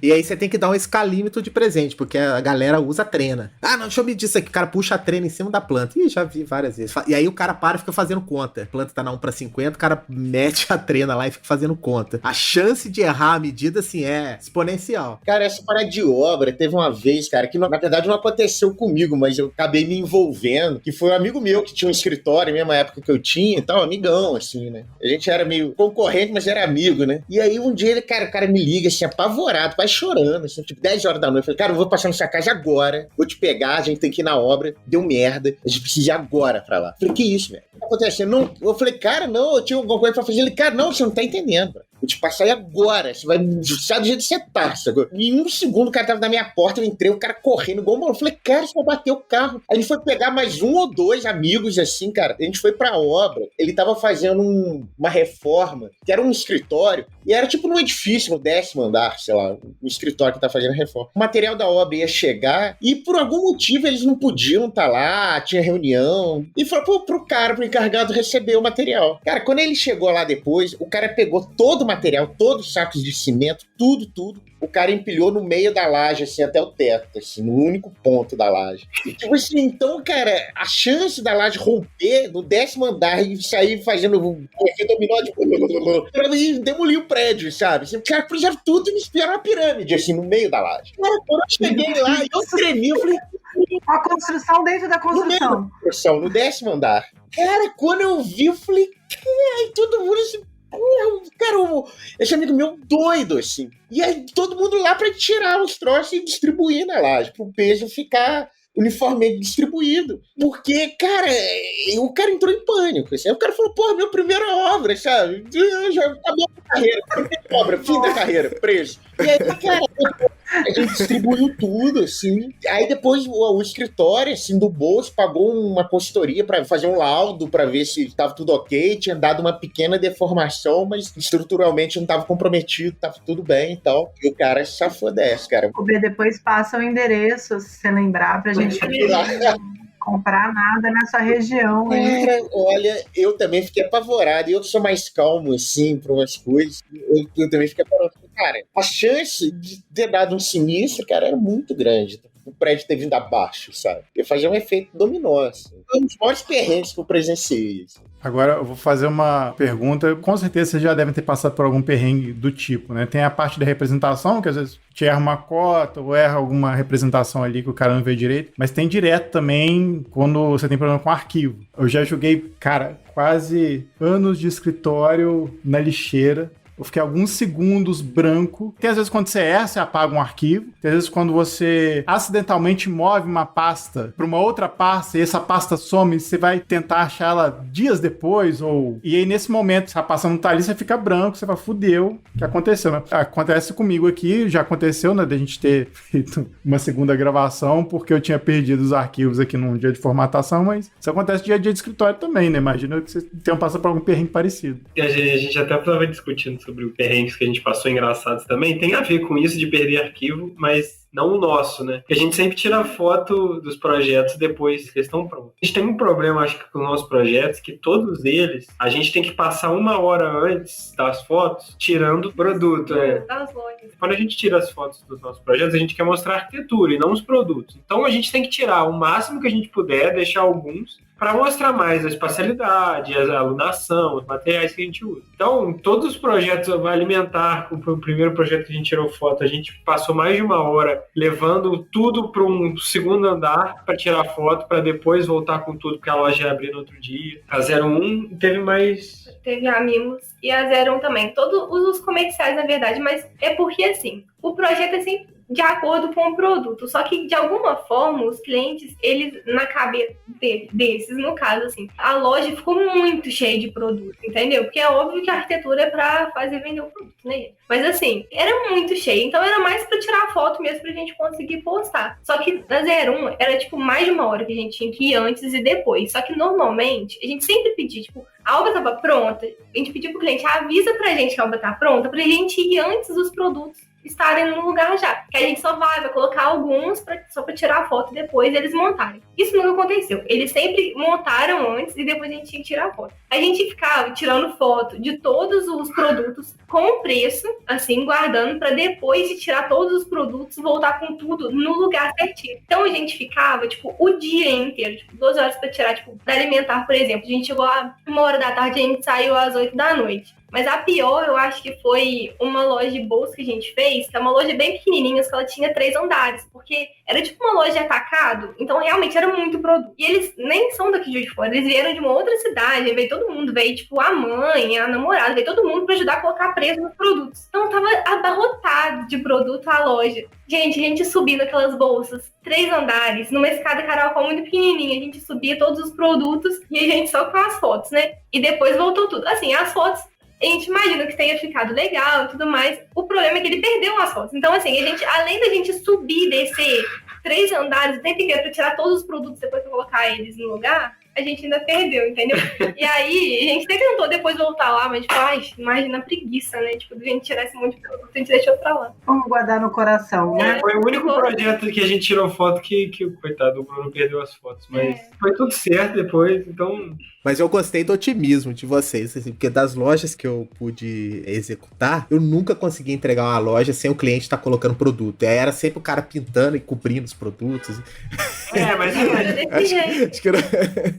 E aí você tem que dar um escalímetro de presente, porque a galera usa trena. Ah, não, deixa eu medir isso aqui. O cara puxa a trena em cima da planta. Ih, já vi várias vezes. E aí o cara para e fica fazendo conta. A planta tá na 1/50, o cara mete a trena lá e fica fazendo conta. A chance de errar a medida, assim, é exponencial. Cara, essa parada de obra, teve uma vez, cara, que na verdade não aconteceu comigo, mas eu acabei me envolvendo, que foi um amigo meu que tinha um escritório, mesma época que eu tinha e tal, amigão, assim, né? A gente era meio concorrente, mas era amigo, né? E aí um dia o cara me liga, assim, apavorado, quase chorando, assim, tipo, 10 horas da noite. Eu falei, cara, eu vou passar na sua casa agora, vou te pegar, a gente tem que ir na obra, deu merda, a gente precisa ir agora pra lá. Eu falei, que isso, velho? O que tá acontecendo? Não, eu falei, cara, não, eu tinha alguma coisa pra fazer. Ele, cara, não, você não tá entendendo, bro. Vou te passar aí agora. Você vai sair do jeito que você tá. Sabe? Em um segundo o cara tava na minha porta, eu entrei, o cara correndo igual um maluco. Eu falei, cara, você vai bater o carro. Aí a gente foi pegar mais 1 ou 2 amigos, assim, cara. A gente foi pra obra. Ele tava fazendo uma reforma, que era um escritório, e era tipo num edifício, no 10º andar, sei lá, um escritório que tá fazendo a reforma. O material da obra ia chegar, e por algum motivo eles não podiam estar lá, tinha reunião. E falou pro encarregado receber o material. Cara, quando ele chegou lá depois, o cara pegou todo o material, todos os sacos de cimento, tudo. O cara empilhou no meio da laje, assim, até o teto, assim, no único ponto da laje. E, tipo assim, então, cara, a chance da laje romper no 10º andar e sair fazendo um efeito dominó de... demolir o prédio, sabe? Os caras fizeram tudo e me espiaram uma pirâmide, assim, no meio da laje. Cara, quando eu cheguei lá, eu tremi, eu falei... A construção dentro da construção. No 10º andar. Cara, quando eu vi, eu falei... Ai, todo mundo assim... Cara, esse amigo meu doido, assim. E aí todo mundo lá pra tirar os troços e distribuir na laje, pro peso ficar uniformemente distribuído. Porque, cara, o cara entrou em pânico. Assim. O cara falou, porra, minha primeira obra, sabe? Já acabou a carreira. Obra, fim da carreira, preso. E aí, cara, a gente distribuiu tudo, assim. Aí depois o escritório, assim, do bolso, pagou uma consultoria pra fazer um laudo pra ver se tava tudo ok. Tinha dado uma pequena deformação, mas estruturalmente não tava comprometido, tava tudo bem e tal. E o cara se safou dessa, cara. O B depois passa o endereço, se você lembrar, pra gente comprar nada nessa região. Cara, olha, eu também fiquei apavorado. Eu que sou mais calmo, assim, pra umas coisas, eu também fiquei apavorado. Cara, a chance de ter dado um sinistro, cara, era muito grande. O prédio ter vindo abaixo, sabe? Ia fazer um efeito dominó, assim. Foi um dos maiores perrengues que eu presenciei, assim. Agora eu vou fazer uma pergunta. Com certeza vocês já devem ter passado por algum perrengue do tipo, né? Tem a parte da representação, que às vezes te erra uma cota ou erra alguma representação ali que o cara não vê direito. Mas tem direto também quando você tem problema com arquivo. Eu já joguei, cara, quase anos de escritório na lixeira. Eu fiquei alguns segundos branco. Tem às vezes quando você erra, você apaga um arquivo. Tem às vezes quando você acidentalmente move uma pasta para uma outra pasta e essa pasta some, você vai tentar achar ela dias depois. E aí nesse momento, se a pasta não tá ali, você fica branco, você vai, fudeu. O que aconteceu, né? Acontece comigo aqui, já aconteceu, né? De a gente ter feito uma segunda gravação porque eu tinha perdido os arquivos aqui num dia de formatação, mas isso acontece dia a dia de escritório também, né? Imagina que você tenha passado por algum perrengue parecido. E a gente até estava discutindo sobre os perrengues que a gente passou engraçados também, tem a ver com isso de perder arquivo, mas não o nosso, né? Porque a gente sempre tira foto dos projetos depois que eles estão prontos. A gente tem um problema, acho que com os nossos projetos, que todos eles, a gente tem que passar 1 hora antes das fotos tirando o produto. Das lojas. Quando a gente tira as fotos dos nossos projetos, a gente quer mostrar a arquitetura e não os produtos. Então a gente tem que tirar o máximo que a gente puder, deixar alguns para mostrar mais a espacialidade, a alunação, os materiais que a gente usa. Então, todos os projetos vai alimentar. O primeiro projeto que a gente tirou foto, a gente passou mais de 1 hora levando tudo para um segundo andar para tirar foto, para depois voltar com tudo, porque a loja ia abrir no outro dia. A 01 teve mais... Teve a Mimos e a 01 também. Todos os comerciais, na verdade, mas é porque, assim, o projeto é sempre de acordo com o produto. Só que, de alguma forma, os clientes, eles, na cabeça desses, no caso, assim, a loja ficou muito cheia de produto, entendeu? Porque é óbvio que a arquitetura é pra fazer vender o produto, né? Mas, assim, era muito cheio. Então, era mais pra tirar foto mesmo pra gente conseguir postar. Só que, na 01, era, tipo, mais de uma hora que a gente tinha que ir antes e depois. Só que, normalmente, a gente sempre pedia, tipo, a obra tava pronta, a gente pediu pro cliente, avisa pra gente que a obra tá pronta, pra gente ir antes dos produtos estarem no lugar já. Que a gente só vai colocar alguns só pra tirar a foto e depois eles montarem. Isso nunca aconteceu. Eles sempre montaram antes e depois a gente tinha que tirar a foto. A gente ficava tirando foto de todos os produtos com o preço, assim, guardando pra depois de tirar todos os produtos, voltar com tudo no lugar certinho. Então a gente ficava, tipo, o dia inteiro, tipo, 12 horas pra tirar, tipo, pra alimentar, por exemplo. A gente chegou a 1h da tarde e a gente saiu às 8 da noite. Mas a pior, eu acho que foi uma loja de bolsa que a gente fez, que é uma loja bem pequenininha, que ela tinha 3 andares, porque era tipo uma loja de atacado, então realmente era muito produto. E eles nem são daqui de fora, eles vieram de uma outra cidade, veio todo mundo, veio tipo a mãe, a namorada, veio todo mundo pra ajudar a colocar preço nos produtos. Então tava abarrotado de produto a loja. Gente, a gente subindo aquelas bolsas, 3 andares, numa escada caracol muito pequenininha, a gente subia todos os produtos e a gente só com as fotos, né? E depois voltou tudo. Assim, as fotos, a gente imagina que tenha ficado legal e tudo mais. O problema é que ele perdeu as fotos. Então, assim, a gente, além da gente subir, descer 3 andares o tempo inteiro pra tirar todos os produtos depois pra colocar eles no lugar, a gente ainda perdeu, entendeu? E aí, a gente até tentou depois voltar lá, mas, tipo, imagina a preguiça, né? Tipo, de a gente tirar esse monte de produto, a gente deixou pra lá. Vamos guardar no coração, né? Foi o único projeto que a gente tirou foto que coitado, o Bruno perdeu as fotos. Mas foi tudo certo depois, então... Mas eu gostei do otimismo de vocês, assim, porque das lojas que eu pude executar, eu nunca consegui entregar uma loja sem o cliente estar colocando produto. Aí era sempre o cara pintando e cobrindo os produtos. Mas acho que era...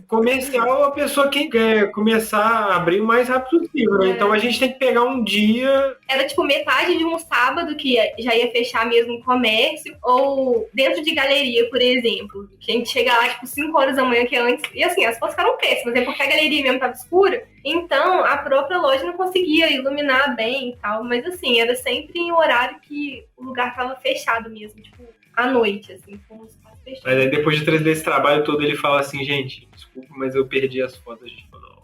Comercial é a pessoa que quer começar a abrir o mais rápido possível, né? Então a gente tem que pegar um dia... Era tipo metade de um sábado que já ia fechar mesmo o comércio, ou dentro de galeria, por exemplo, que a gente chega lá tipo 5 horas da manhã, que é antes, e assim, as fotos ficaram péssimas, é porque a galeria mesmo tava escura, então a própria loja não conseguia iluminar bem e tal, mas assim, era sempre em horário que o lugar tava fechado mesmo, tipo, à noite, assim, com os espaços fechados. Mas aí depois de 3 vezes trabalho todo, ele fala assim, gente, desculpa, mas eu perdi as fotos. A gente falou,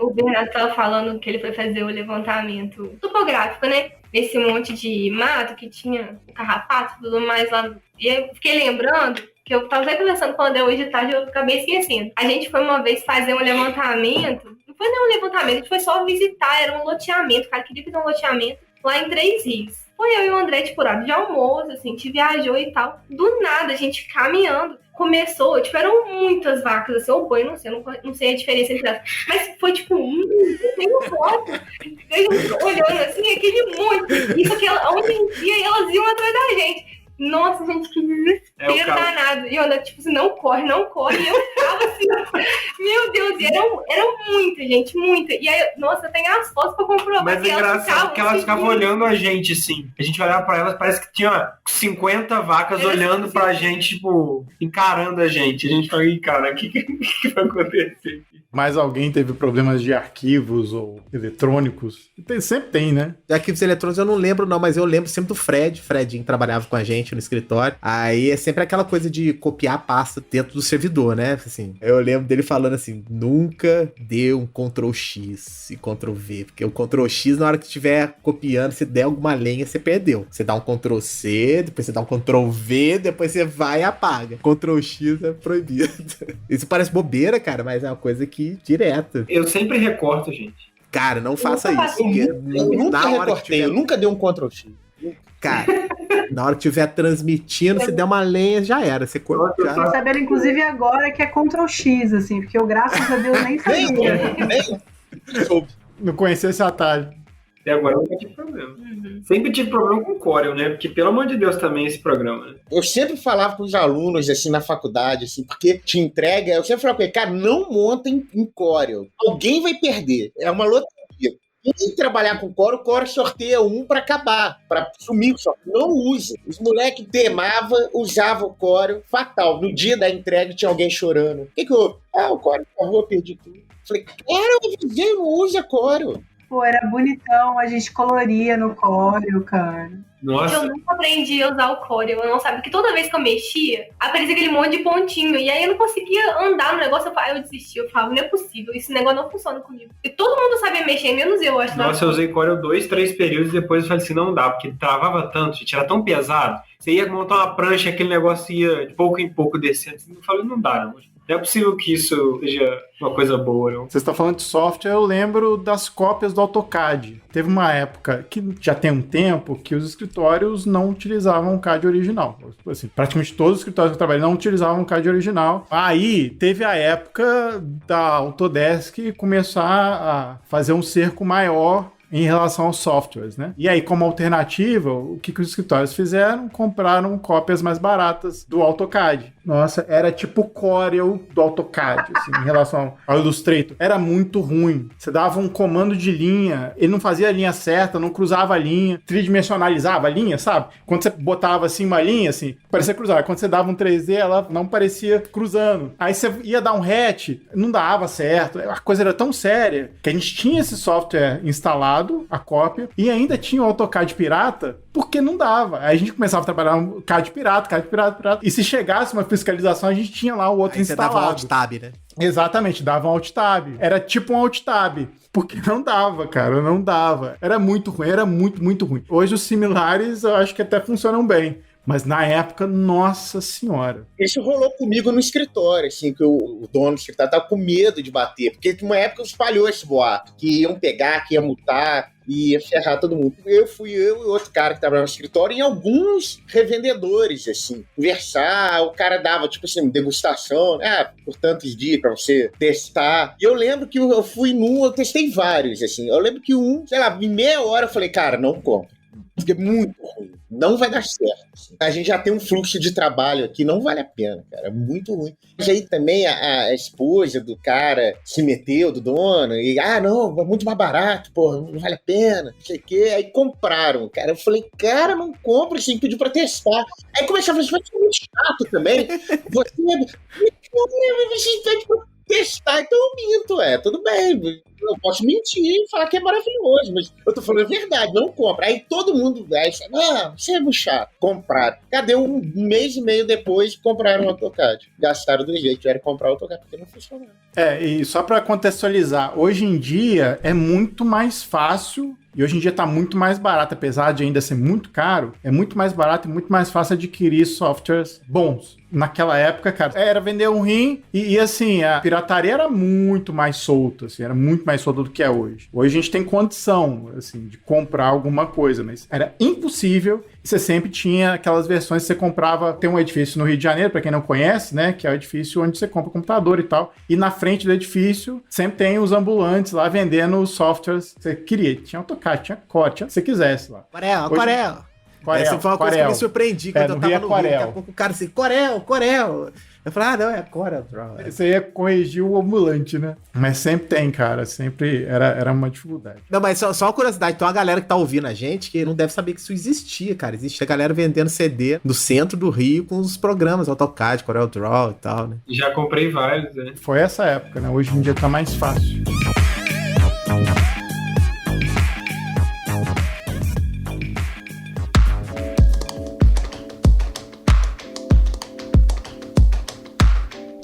O Bernardo tava falando que ele foi fazer o levantamento topográfico, né? Nesse monte de mato que tinha o carrapato e tudo mais lá. E eu fiquei lembrando que eu tava até conversando com o André hoje de tarde e eu acabei esquecendo. A gente foi uma vez fazer um levantamento, não foi nem um levantamento, a gente foi só visitar, era um loteamento, o cara queria fazer um loteamento lá em Três Rios. Foi eu e o André, tipo, horário de almoço, assim, a gente viajou e tal. Do nada, a gente caminhando, começou, tipo, eram muitas vacas, assim, ou boi, não sei a diferença entre elas. Mas foi, tipo, tem um foto. Olhando, assim, aquele monte. Isso que onde em dia elas iam atrás da gente. Nossa, gente, que desespero danado. E eu andava, tipo assim, não corre. E eu ficava assim, meu Deus, e eram muita, gente, muita. E aí, nossa, tem as fotos pra comprovar. Mas é engraçado que elas ficavam olhando a gente, assim. A gente olhava pra elas, parece que tinha 50 vacas olhando assim, pra gente, tipo, encarando a gente. A gente falou, ih, cara, o que vai acontecer? Mas alguém teve problemas de arquivos ou eletrônicos? Sempre tem, né? De arquivos eletrônicos eu não lembro não, mas eu lembro sempre do Fred. Fredinho trabalhava com a gente no escritório. Aí é sempre aquela coisa de copiar a pasta dentro do servidor, né? Assim, eu lembro dele falando assim, nunca dê um Ctrl+X e Ctrl+V, porque o Ctrl+X na hora que estiver copiando, se der alguma lenha, você perdeu. Você dá um Ctrl+C, depois você dá um Ctrl+V, depois você vai e apaga. Ctrl+X é proibido. Isso parece bobeira, cara, mas é uma coisa que direto. Eu sempre recorto, gente. Cara, não faça isso. Eu nunca recortei, eu nunca dei um Ctrl+X. Cara, na hora que estiver transmitindo, se der uma lenha, já era. Você corta. Tô sabendo, inclusive, agora que é Ctrl+X, assim, porque eu, graças a Deus, nem sabia. Não conhecia esse atalho. Até agora eu nunca tive problema. Sempre tive problema com o Corel, né? Porque, pelo amor de Deus, também esse programa, né? Eu sempre falava com os alunos, assim, na faculdade, assim, porque te entrega... Eu sempre falava com ele, cara, não montem em Corel. Alguém vai perder. É uma loteria. Quem trabalhar com Corel, o Corel sorteia um pra acabar, pra sumir o sorteio. Não usa. Os moleques temavam, usavam o Corel. Fatal. No dia da entrega tinha alguém chorando. O que houve? O Corel acabou, eu perdi tudo. Falei, cara, eu avisei, não usa Corel. Pô, era bonitão, a gente coloria no Corel, cara. Nossa. Eu nunca aprendi a usar o Corel, eu não sabia, que toda vez que eu mexia, aparecia aquele monte de pontinho, e aí eu não conseguia andar no negócio, eu desisti, eu falava, não é possível, esse negócio não funciona comigo. E todo mundo sabia mexer, menos eu, acho. Nossa, eu usei Corel 2, 3 períodos e depois eu falei assim, não dá, porque travava tanto, gente, era tão pesado. Você ia montar uma prancha, aquele negócio ia de pouco em pouco descendo. Eu falei, não dá, não. Não é possível que isso seja uma coisa boa, não. Vocês estão falando de software, eu lembro das cópias do AutoCAD. Teve uma época, que já tem um tempo, que os escritórios não utilizavam o CAD original. Assim, praticamente todos os escritórios que eu trabalhei não utilizavam o CAD original. Aí, teve a época da Autodesk começar a fazer um cerco maior em relação aos softwares, né? E aí, como alternativa, o que os escritórios fizeram? Compraram cópias mais baratas do AutoCAD. Nossa, era tipo Corel do AutoCAD, assim, em relação ao Illustrator. Era muito ruim. Você dava um comando de linha, ele não fazia a linha certa, não cruzava a linha, tridimensionalizava a linha, sabe? Quando você botava assim uma linha, assim, parecia cruzar. Quando você dava um 3D, ela não parecia cruzando. Aí você ia dar um hatch, não dava certo. A coisa era tão séria que a gente tinha esse software instalado, a cópia, e ainda tinha o AutoCAD pirata, porque não dava. Aí a gente começava a trabalhar um CAD pirata, e se chegasse uma fiscalização, a gente tinha lá o outro aí instalado. Você dava um Alt-Tab, né? Exatamente, dava um Alt-Tab. Era tipo um Alt-Tab, porque não dava, cara, não dava. Era muito ruim, era muito, muito ruim. Hoje os similares eu acho que até funcionam bem. Mas na época, nossa senhora. Isso rolou comigo no escritório, assim, que o dono do escritório tava com medo de bater, porque uma época espalhou esse boato, que iam pegar, que ia multar, ia ferrar todo mundo. Eu e outro cara que trabalhava no escritório, e alguns revendedores, assim, conversar, o cara dava, tipo assim, degustação, por tantos dias pra você testar. E eu lembro que eu fui eu testei vários, assim, eu lembro que sei lá, em meia hora eu falei, cara, não compra. Porque é muito ruim. Não vai dar certo. Assim. A gente já tem um fluxo de trabalho aqui, não vale a pena, cara. É muito ruim. Mas aí também a esposa do cara se meteu, do dono, e não, é muito mais barato, pô, não vale a pena, não sei o quê. Aí compraram, cara. Eu falei, cara, não compra, assim, pediu pra testar. Aí começou a falar, vai ser muito chato também. Você pede pra testar, então eu minto, tudo bem. Eu posso mentir e falar que é maravilhoso, mas eu tô falando a verdade, não compra. Aí todo mundo você é muito chato. Compraram. Cadê um mês e meio depois, compraram o AutoCAD. Gastaram do jeito, tiveram que comprar o AutoCAD, porque não funcionou. E só pra contextualizar, hoje em dia é muito mais fácil. E hoje em dia está muito mais barato, apesar de ainda ser muito caro, é muito mais barato e muito mais fácil adquirir softwares bons. Naquela época, cara, era vender um rim e assim, a pirataria era muito mais solta, assim, era muito mais solta do que é hoje. Hoje a gente tem condição, assim, de comprar alguma coisa, mas era impossível. Você sempre tinha aquelas versões que você comprava, tem um edifício no Rio de Janeiro, para quem não conhece, né, que é o edifício onde você compra computador e tal, e na frente do edifício sempre tem os ambulantes lá vendendo os softwares que você queria. Tinha AutoCAD, tinha Corel, tinha o que você quisesse lá. Corel. Essa foi uma coisa que eu me surpreendi quando eu tava no Rio. Daqui a pouco o cara assim, Corel. Eu falei, não, é Corel Draw. Você ia corrigir o ambulante, né? Mas sempre tem, cara. Sempre era uma dificuldade. Não, mas só uma curiosidade. Tem uma galera que tá ouvindo a gente que não deve saber que isso existia, cara. Existe a galera vendendo CD no centro do Rio com os programas AutoCAD, Corel Draw e tal, né? Já comprei vários, né? Foi essa época, né? Hoje em dia tá mais fácil.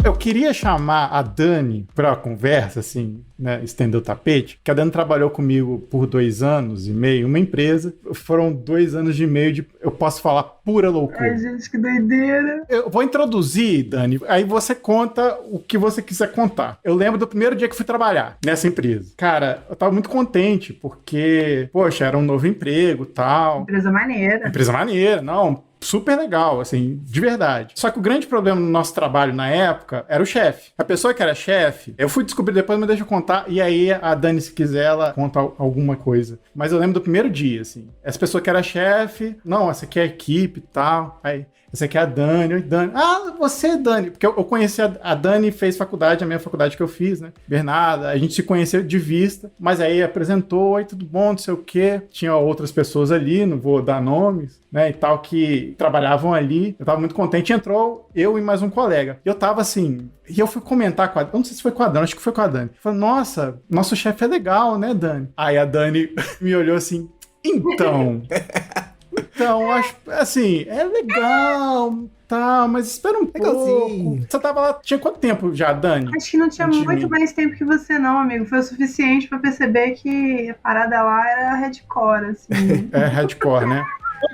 Eu queria chamar a Dani para a conversa, assim, né, estender o tapete, que a Dani trabalhou comigo por 2 anos e meio, uma empresa. Foram 2 anos e meio de, eu posso falar, pura loucura. Ai, gente, que doideira. Eu vou introduzir, Dani, aí você conta o que você quiser contar. Eu lembro do primeiro dia que fui trabalhar nessa empresa. Cara, eu tava muito contente, porque, poxa, era um novo emprego e tal. Empresa maneira, não, super legal, assim, de verdade. Só que o grande problema no nosso trabalho na época era o chefe. A pessoa que era chefe, eu fui descobrir depois, mas deixa eu contar, e aí a Dani, se quiser, ela conta alguma coisa. Mas eu lembro do primeiro dia, assim. Essa pessoa que era chefe, não, essa aqui é a equipe e tal, aí... Essa aqui é a Dani. Oi, Dani. Ah, você é Dani. Porque eu conheci a Dani, fez faculdade, a minha faculdade que eu fiz, né? Bernarda. A gente se conheceu de vista, mas aí apresentou, oi, tudo bom, não sei o quê. Tinha outras pessoas ali, não vou dar nomes, né? E tal, que trabalhavam ali. Eu tava muito contente. Entrou eu e mais um colega. E eu tava assim... E eu fui comentar com a Dani, eu não sei se foi com a Dani, acho que foi com a Dani. Eu falei, nossa, nosso chefe é legal, né, Dani? Aí a Dani me olhou assim, então... Então, acho, assim, é legal, tá, mas espera um pouco. Você tava lá, tinha quanto tempo já, Dani? Acho que não tinha muito mais tempo que você não, amigo. Foi o suficiente pra perceber que a parada lá era hardcore, assim. É hardcore, né?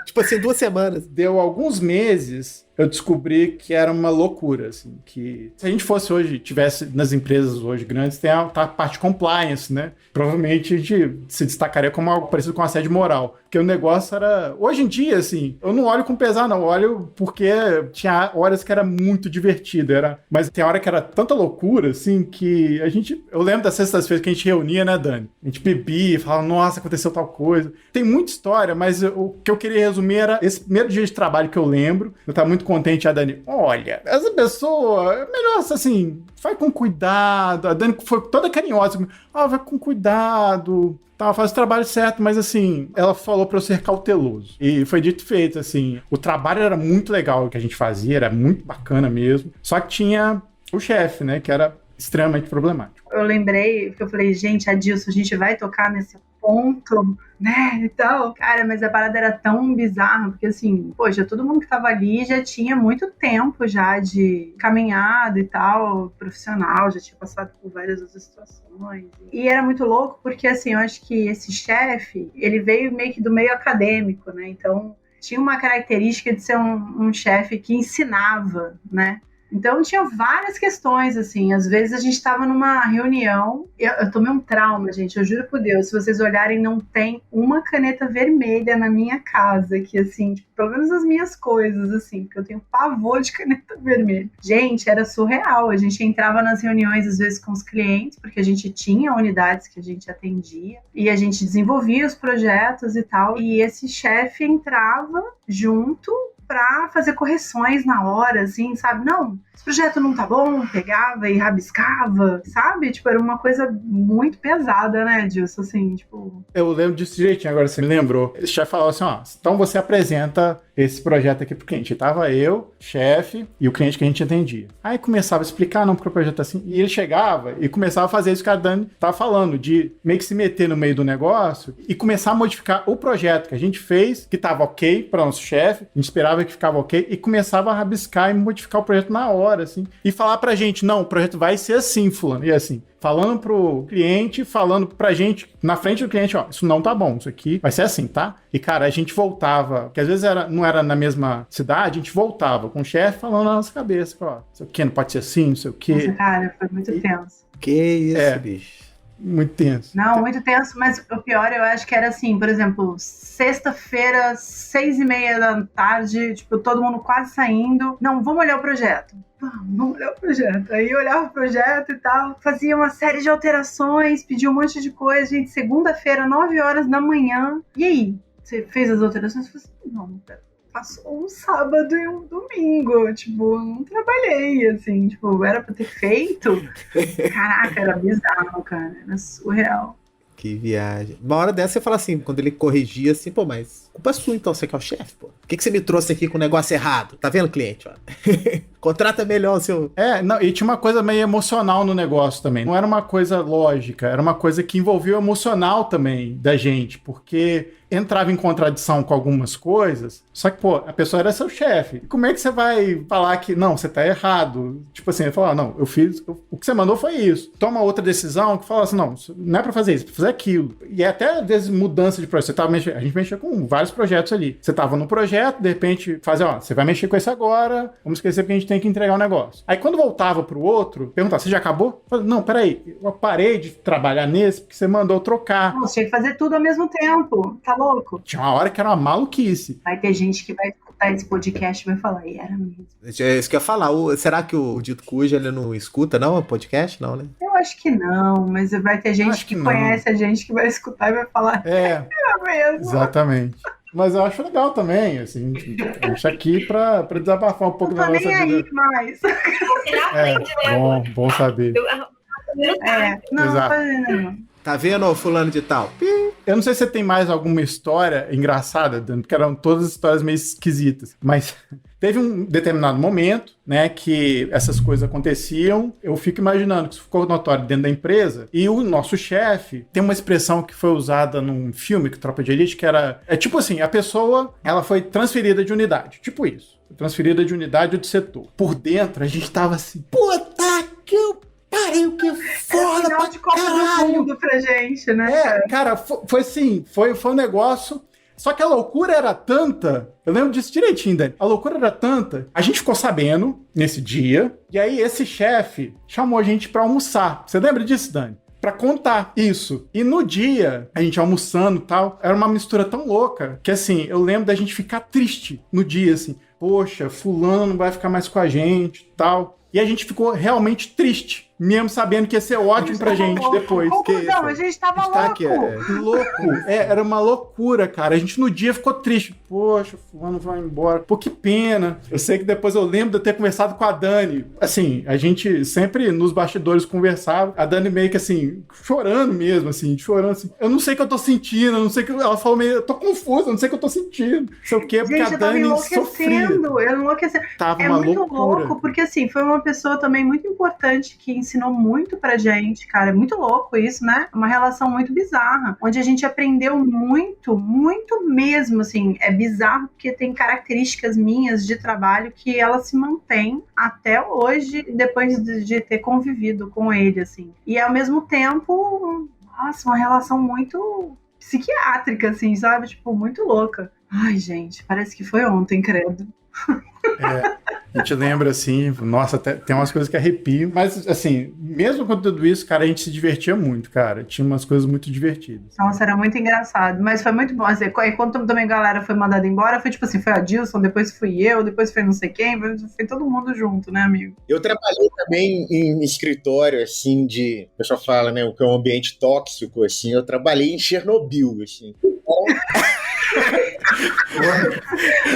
Tipo assim, 2 semanas. Deu alguns meses, eu descobri que era uma loucura, assim, que se a gente fosse hoje, tivesse nas empresas hoje grandes, tem a parte compliance, né? Provavelmente a gente se destacaria como algo parecido com assédio moral. Porque o negócio era... Hoje em dia, assim, eu não olho com pesar, não. Eu olho porque tinha horas que era muito divertido. Mas tem hora que era tanta loucura, assim, que a gente... Eu lembro das sextas-feiras que a gente reunia, né, Dani? A gente bebia, falava, nossa, aconteceu tal coisa. Tem muita história, mas o que eu queria resumir era esse primeiro dia de trabalho que eu lembro. Eu tava muito contente, a Dani, olha, essa pessoa, é melhor assim, vai com cuidado. A Dani foi toda carinhosa, vai com cuidado, tá, faz o trabalho certo, mas assim, ela falou pra eu ser cauteloso. E foi dito e feito, assim, o trabalho era muito legal o que a gente fazia, era muito bacana mesmo, só que tinha o chefe, né, que era extremamente problemático. Eu lembrei, porque eu falei, gente, Adilson, a gente vai tocar nesse ponto, né, e tal. Cara, mas a parada era tão bizarra, porque assim, poxa, todo mundo que tava ali já tinha muito tempo já de caminhada e tal, profissional, já tinha passado por várias outras situações. E era muito louco, porque assim, eu acho que esse chefe, ele veio meio que do meio acadêmico, né, então tinha uma característica de ser um chefe que ensinava, né. Então tinha várias questões, assim, às vezes a gente estava numa reunião, eu tomei um trauma, gente, eu juro por Deus, se vocês olharem, não tem uma caneta vermelha na minha casa, que assim, tipo, pelo menos as minhas coisas, assim, porque eu tenho pavor de caneta vermelha. Gente, era surreal, a gente entrava nas reuniões, às vezes, com os clientes, porque a gente tinha unidades que a gente atendia, e a gente desenvolvia os projetos e tal, e esse chefe entrava junto pra fazer correções na hora, assim, sabe? Não, esse projeto não tá bom, pegava e rabiscava, sabe? Tipo, era uma coisa muito pesada, né, Dilson, assim, tipo... Eu lembro disso direitinho, agora você me lembrou. Esse chefe falou assim, então você apresenta esse projeto aqui pro cliente. E tava eu, chefe, e o cliente que a gente atendia. Aí começava a explicar, não, porque o projeto é assim, e ele chegava e começava a fazer isso que a Dani tava falando, de meio que se meter no meio do negócio e começar a modificar o projeto que a gente fez, que tava ok para nosso chefe, a gente esperava que ficava ok, e começava a rabiscar e modificar o projeto na hora, assim, e falar pra gente, não, o projeto vai ser assim, fulano, e assim, falando pro cliente, falando pra gente, na frente do cliente, isso não tá bom, isso aqui vai ser assim, tá? E, cara, a gente voltava, que às vezes não era na mesma cidade, a gente voltava com o chefe falando na nossa cabeça, isso aqui não pode ser assim, não sei o quê. Nossa, cara, foi muito tenso. Que isso, bicho. Muito tenso. Não, muito tenso, mas o pior eu acho que era assim, por exemplo, sexta-feira, 6:30 da tarde, tipo, todo mundo quase saindo. Não, vamos olhar o projeto. Vamos olhar o projeto. Aí eu olhava o projeto e tal, fazia uma série de alterações, pedia um monte de coisa. Gente, segunda-feira, 9h da manhã. E aí? Você fez as alterações? Eu falei assim, não, passou um sábado e um domingo, tipo, não trabalhei, assim, tipo, era pra ter feito. Caraca, era bizarro, cara, era surreal. Que viagem. Uma hora dessa você fala assim, quando ele corrigia assim, pô, mas culpa sua então, você que é o chefe, pô. Por que você me trouxe aqui com o negócio errado? Tá vendo, cliente, ó? Contrata melhor o seu... Não, e tinha uma coisa meio emocional no negócio também. Não era uma coisa lógica, era uma coisa que envolvia o emocional também da gente, porque entrava em contradição com algumas coisas, só que, pô, a pessoa era seu chefe. Como é que você vai falar que, não, você tá errado? Tipo assim, ele fala, não, eu fiz, o que você mandou foi isso. Toma outra decisão que fala assim, não é pra fazer isso, é pra fazer aquilo. E até, às vezes, mudança de projeto. A gente mexia com vários projetos ali. Você tava no projeto, de repente, fazia, você vai mexer com esse agora, vamos esquecer porque a gente tem que entregar o negócio. Aí, quando voltava pro outro, perguntava, você já acabou? Falei, não, peraí, eu parei de trabalhar nesse porque você mandou trocar. Você tinha que fazer tudo ao mesmo tempo, tá louco? Tinha uma hora que era uma maluquice. Vai ter gente que vai escutar esse podcast e vai falar, e era mesmo. É isso que eu ia falar. Será que o Dito Cuja, ele não escuta, não, o podcast? Não, né? Eu acho que não, mas vai ter gente que conhece a gente que vai escutar e vai falar, era mesmo. Exatamente. Mas eu acho legal também, assim, a gente aqui pra desabafar um pouco da nossa vida. Não tô nem aí mais. Bom saber. Não, não. Tá vendo, fulano de tal? Eu não sei se você tem mais alguma história engraçada, Dan, porque eram todas histórias meio esquisitas, mas Teve um determinado momento, né, que essas coisas aconteciam. Eu fico imaginando que isso ficou notório dentro da empresa. E o nosso chefe tem uma expressão que foi usada num filme, que Tropa de Elite, que era... É tipo assim, a pessoa, ela foi transferida de unidade. Tipo isso. Transferida de unidade ou de setor. Por dentro, a gente tava assim... Puta que pariu, que foda Final de Copa do Mundo pra gente, né? Cara, foi assim... Foi um negócio... Só que a loucura era tanta... Eu lembro disso direitinho, Dani. A loucura era tanta... A gente ficou sabendo nesse dia. E aí esse chefe chamou a gente pra almoçar. Você lembra disso, Dani? Pra contar isso. E no dia, a gente almoçando e tal, era uma mistura tão louca que, assim, eu lembro da gente ficar triste no dia, assim. Poxa, fulano não vai ficar mais com a gente e tal. E a gente ficou realmente triste, mesmo sabendo que ia ser ótimo pra gente depois. Conclusão, a gente tava louco. Louco. Era uma loucura, cara. A gente no dia ficou triste. Poxa, fulano vai embora. Pô, que pena. Eu sei que depois eu lembro de eu ter conversado com a Dani. Assim, a gente sempre nos bastidores conversava. A Dani meio que assim, chorando mesmo, assim, chorando assim. Eu não sei o que eu tô sentindo, eu não sei o que... Ela falou meio, eu tô confusa, eu não sei o que eu tô sentindo. Não sei o que, porque gente, a Dani sofria. Eu enlouquecendo. Tava é uma muito loucura. Louco, porque assim, foi uma pessoa também muito importante que ensinou muito pra gente, cara. É muito louco isso, né? Uma relação muito bizarra, onde a gente aprendeu muito, muito mesmo, assim. É bizarro porque tem características minhas de trabalho que ela se mantém até hoje, depois de ter convivido com ele, assim. E ao mesmo tempo, nossa, uma relação muito psiquiátrica, assim, sabe? Tipo, muito louca. Ai, gente, parece que foi ontem, credo. A gente lembra assim, nossa, tem umas coisas que arrepiam, mas assim, mesmo com tudo isso, cara, a gente se divertia muito, cara, tinha umas coisas muito divertidas. Nossa, era muito engraçado, mas foi muito bom, assim, quando também a galera foi mandada embora, foi tipo assim, foi a Dilson, depois fui eu, depois foi não sei quem, foi todo mundo junto, né, amigo? Eu trabalhei também em escritório, assim, o pessoal fala, né, o que é um ambiente tóxico, assim, eu trabalhei em Chernobyl, assim.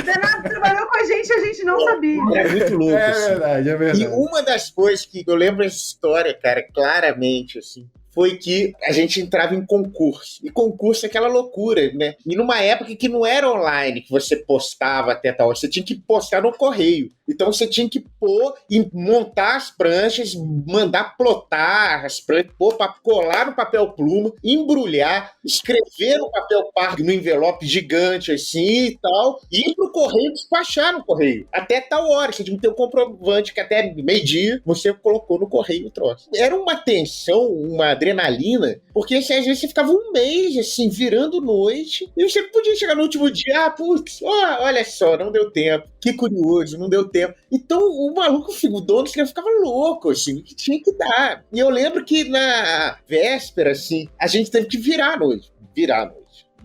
Renato trabalhou com a gente não sabia. É muito louco, assim. É verdade. E uma das coisas que eu lembro essa história, cara, claramente, assim, foi que a gente entrava em concurso. E concurso é aquela loucura, né? E numa época que não era online, que você postava até tal, você tinha que postar no correio. Então você tinha que pôr e montar as pranchas, mandar plotar as pranchas, pôr para colar no papel pluma, embrulhar, escrever no papel pardo, no envelope gigante assim e tal, e ir pro correio despachar no correio. Até tal hora, você tinha que ter um comprovante que até meio-dia você colocou no correio o troço. Era uma tensão, uma adrenalina, porque assim, às vezes você ficava um mês assim, virando noite, e você podia chegar no último dia, putz, olha só, não deu tempo, que curioso, não deu tempo. Então o maluco, o dono, ficava louco, assim, que tinha que dar. E eu lembro que na véspera, assim, a gente teve que virar à noite.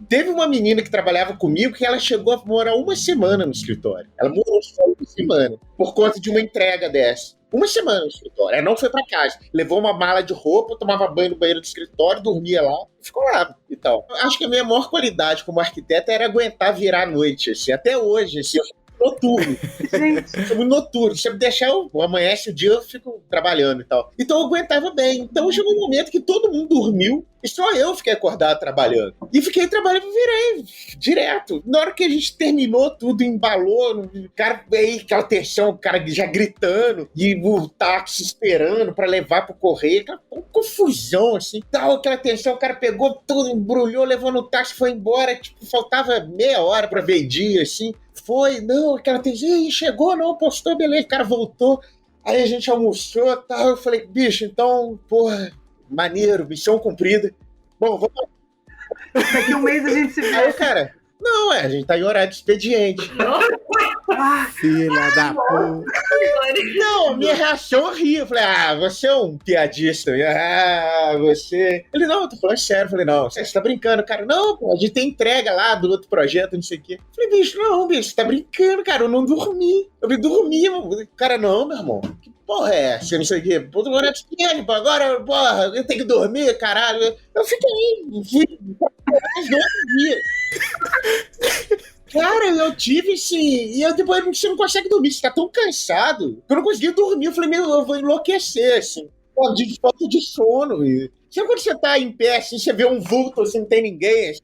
Teve uma menina que trabalhava comigo que ela chegou a morar uma semana no escritório. Ela morou só uma semana, por conta de uma entrega dessa. Uma semana no escritório. Ela não foi pra casa. Levou uma mala de roupa, tomava banho no banheiro do escritório, dormia lá, ficou lá e tal. Eu acho que a minha maior qualidade como arquiteta era aguentar virar à noite, assim. Até hoje, assim, eu sou noturno. Eu sou muito noturno. Se eu deixar, amanhece o dia, eu fico trabalhando e tal. Então eu aguentava bem. Então chegou um momento que todo mundo dormiu e só eu fiquei acordado trabalhando. E fiquei trabalhando, virei direto. Na hora que a gente terminou tudo, embalou, o cara, aí aquela tensão, o cara já gritando, e o táxi esperando pra levar pro correio, aquela confusão, assim. Tal, aquela tensão, o cara pegou tudo, embrulhou, levou no táxi, foi embora, tipo, faltava meia hora pra meio-dia, assim. Foi, não, aquela tensão, chegou, não, postou, beleza, o cara voltou. Aí a gente almoçou e tal, eu falei, bicho, então, porra, maneiro, missão cumprida. Bom, vamos lá. Daqui um mês a gente se vê. Aí, cara, não, a gente tá em horário de expediente. Filha da puta. Não, minha reação eu ri. Eu falei, você é um piadista. Você... Ele, não, eu tô falando sério. Eu falei, não, você tá brincando, cara. Não, pô, a gente tem entrega lá do outro projeto, não sei o quê. Eu falei, bicho, você tá brincando, cara, eu não dormi. Eu falei, dormi, mano. Cara, não, meu irmão. Que porra é essa? Não sei o quê. Pô, agora eu tenho que dormir, caralho. Eu fiquei, fui mais 2 dias. Cara, eu tive assim. E eu, depois você não consegue dormir, você tá tão cansado que eu não conseguia dormir. Eu falei, eu vou enlouquecer, assim. De falta de sono. Sabe quando você tá em pé, assim, você vê um vulto, assim, não tem ninguém, assim,